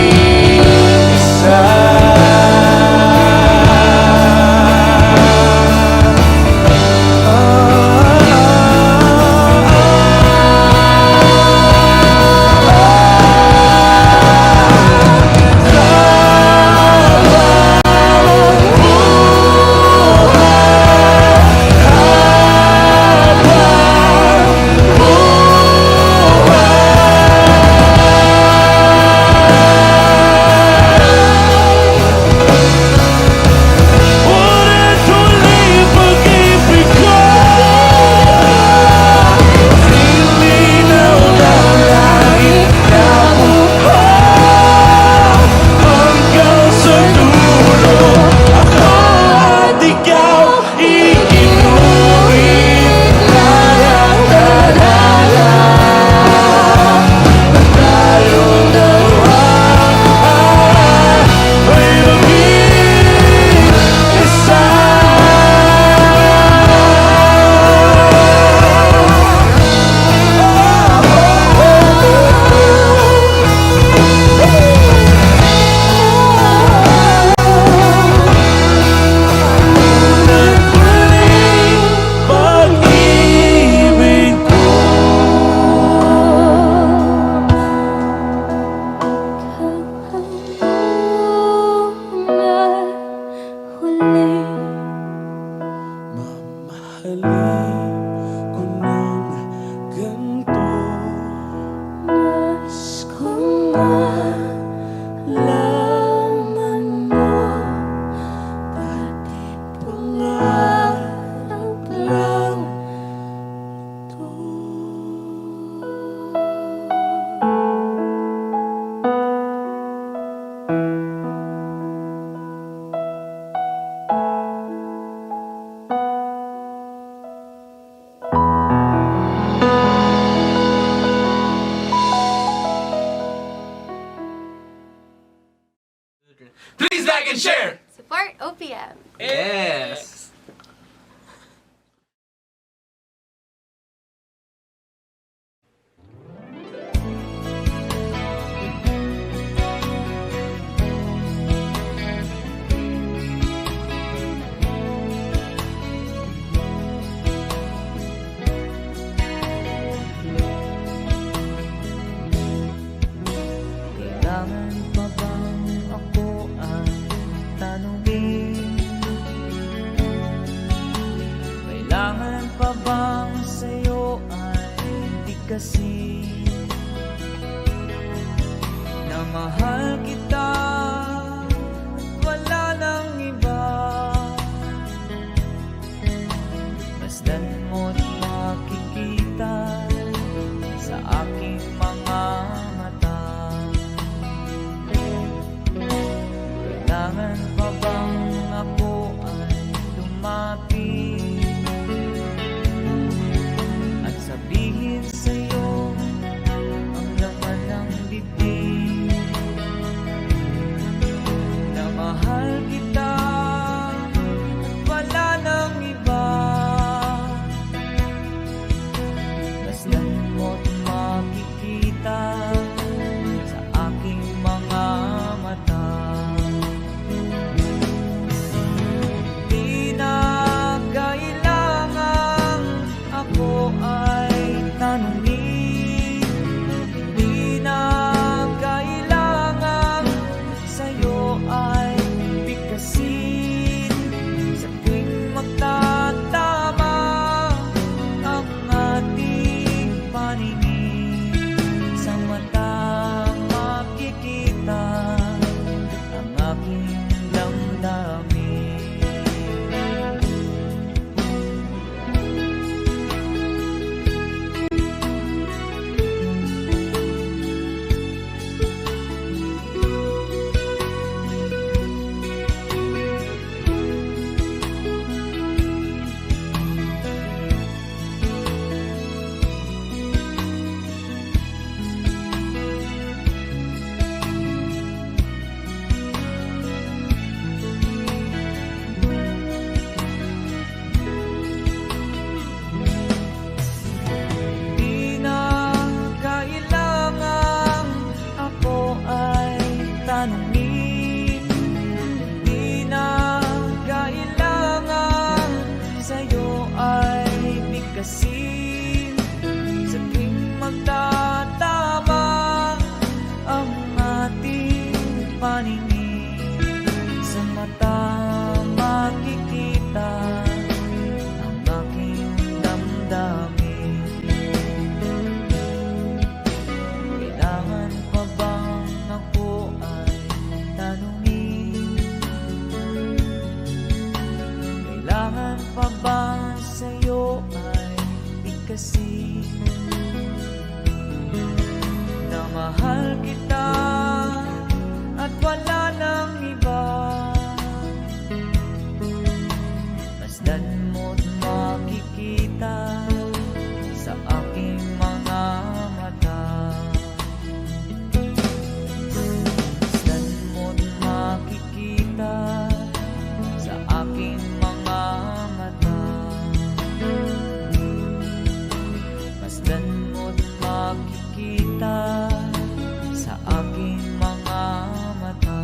Ulit uli pag-ibig ko, sinlinaw ng langit na bughaw, hanggang sa dulo ako at ikaw ikinuhit na ng tagada na tayong dalawa ay mag-iisa. Pag-ibig ko. Mamahalin ko ng ganito. Nais kong malaman mo, dati pangarap lang ito. p.m. Yes! Kailangan pa bang ako ang tanungin? Kailangan pa bang sa'yo ay di kasi na mahal kita at wala nang iba? Masdan mo't makikita sa aking mga mata. Kailangan pa bang ako ay lumapit at sabihin sa'yo ang laman ng bibig na mahal kita at wala nang iba? Masdan mo't makikita sa aking mga mata. Di na kailangang ako ay tanungin, di na kailangang sa'yo ay bigkasin. Sa tuwing magtatama ang ating paningin, sa mata makikita ang aking damdamin. Di na kailangang ako ay tanungin, di na kailangang sa'yo ay bigkasin. Sa tuwing magtatama ang ating paningin, sa mata makikita ang aking damdamin. Kailangan pa bang ako ay tanungin? Kailangan pa ba sa'yo ay bigkasin na mahal kita at wala nang iba? Masdan mo't makikita sa aking mga mata. Masdan mo't makikita sa aking mga mata. Masdan mo't makikita sa aking mga mata.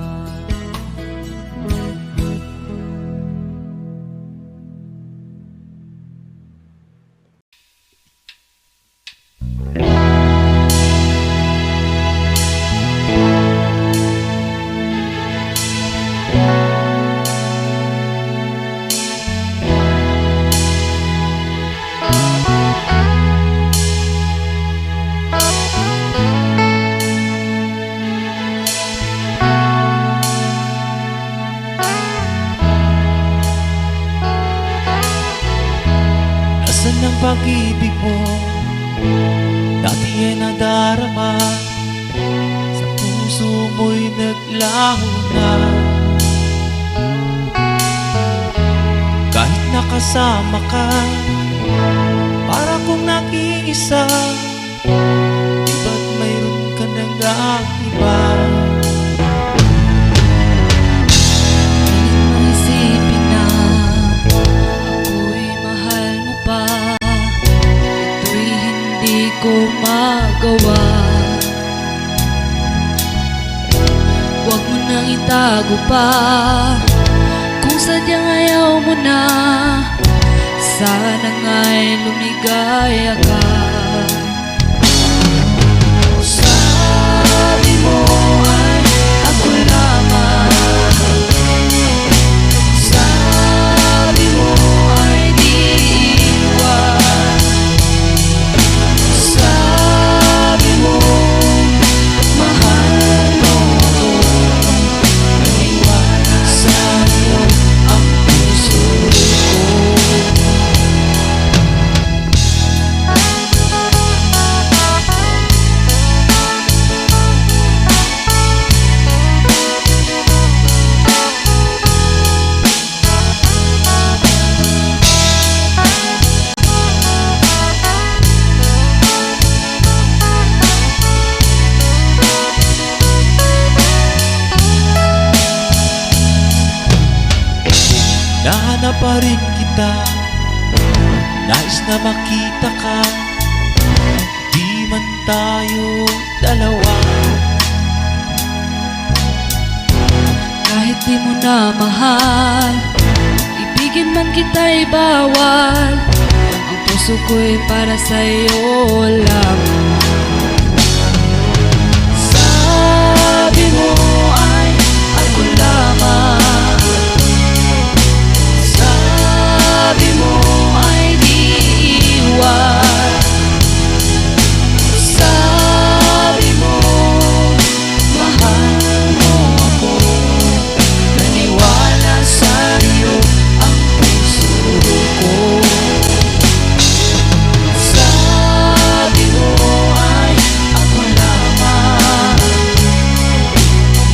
Nasaan ang pag-ibig mo? Dati ay nadarama, sa puso mo'y naglaho na. Kahit nakasama ka, para kong nag-iisa, di ba't mayroon ka nag-iba? May pa. Kung sadyang ayaw mo na, sana nga'y lumigaya ka. Sabi mo ay ako lamang, sabi mo ay di iwan, sabi mo mahal mo ako, naniwala sa'yo ang puso ko. Nahanap pa rin kita, nais na makita ka, di man tayo dalawa. Kahit di mo na mahal, ibigin man kita'y bawal, ang puso ko'y para sa'yo lamang. Sabi mo ay ako lamang, sabi mo ay di iwan, sabi mo mahal mo ako, naniwala sa'yo ang puso ko. Sabi mo ay ako lamang,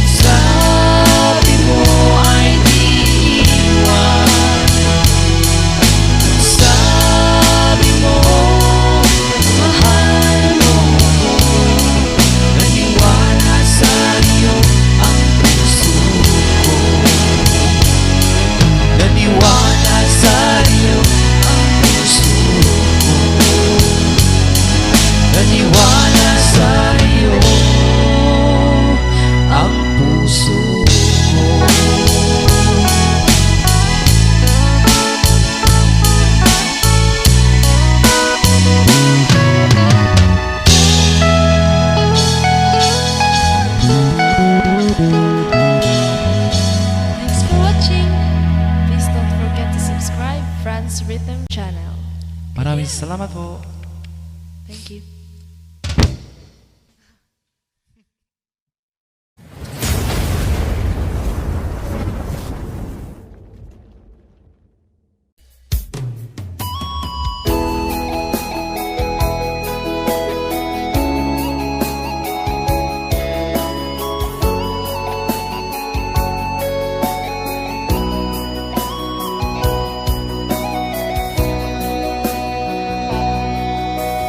sabi mo ay di iwan, sabi mo mahal mo ako, naniwala sa'yo ang puso ko. Naniwala sa'yo Ang puso ko, naniwala sa'yo ang puso ko. Thanks for watching. Please don't forget to subscribe Franz Rhythm channel. Maraming salamat po. Thank you.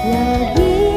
Lagi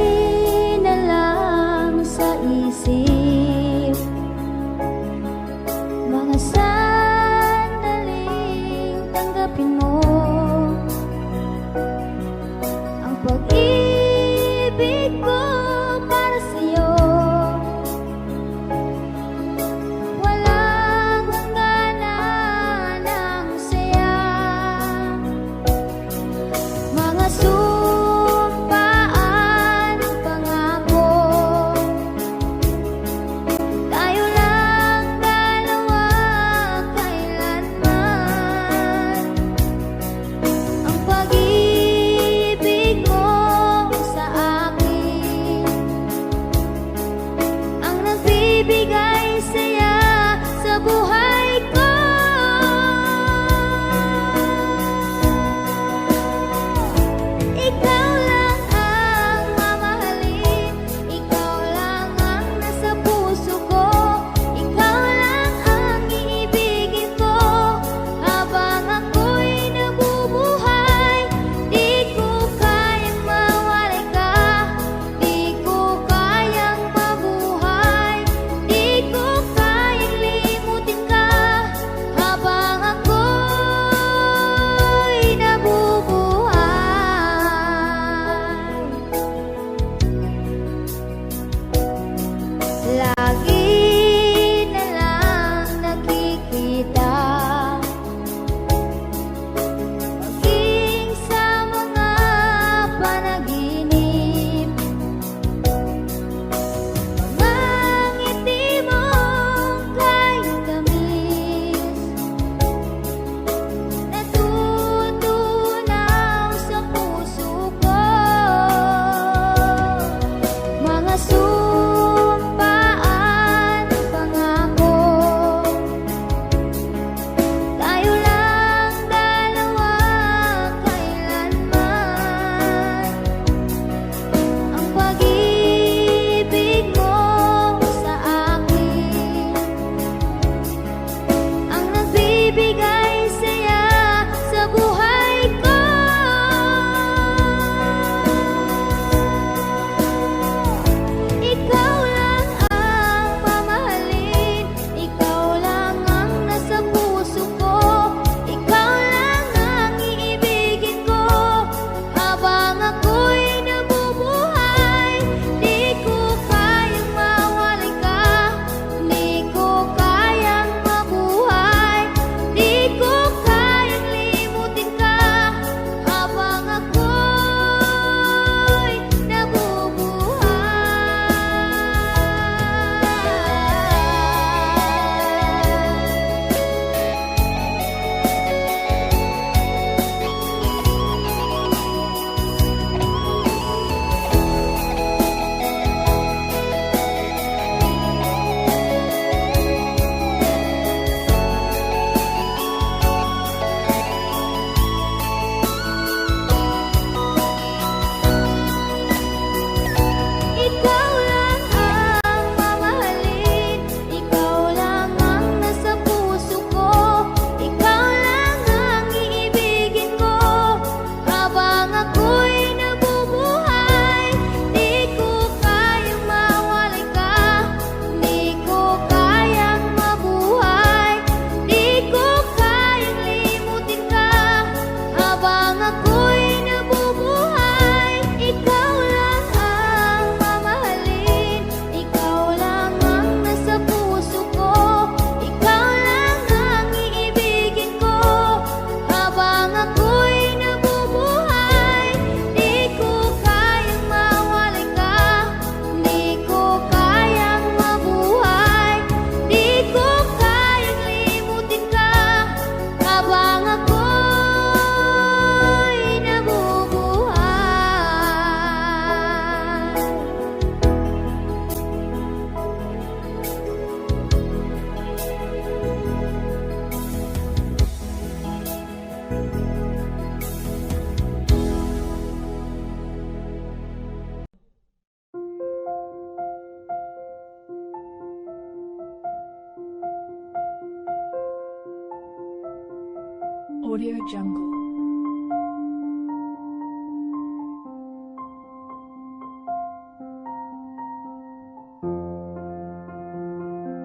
Audio Jungle.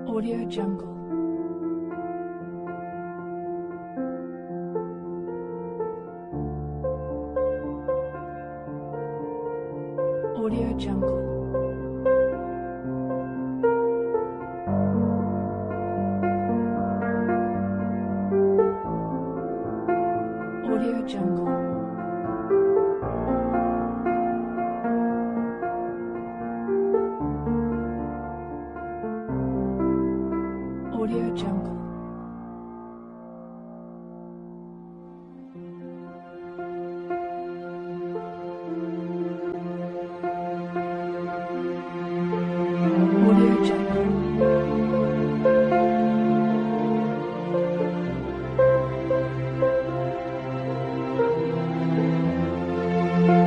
Audio Jungle. Audio Jungle. Audio Jungle. Audio Jungle. Audio Jungle.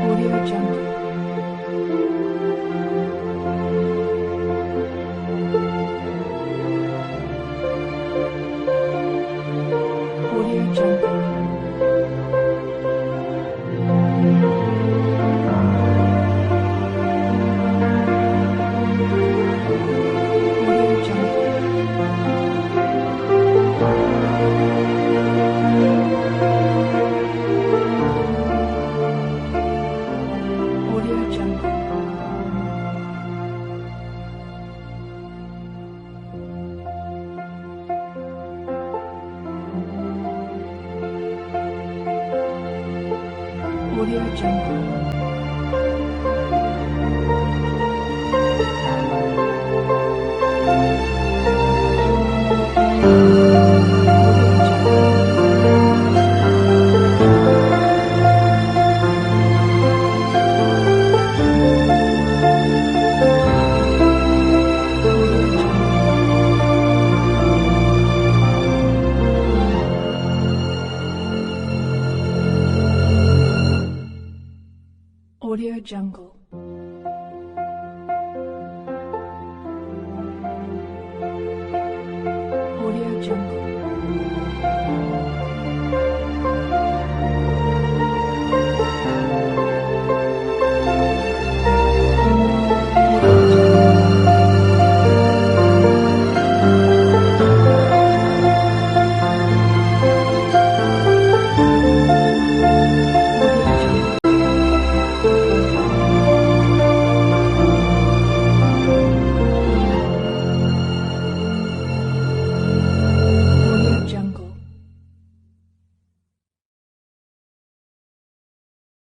Audio Jungle. Audio Jungle. Audio Jungle. Audio Jungle. Audio Jungle. Audio Jungle.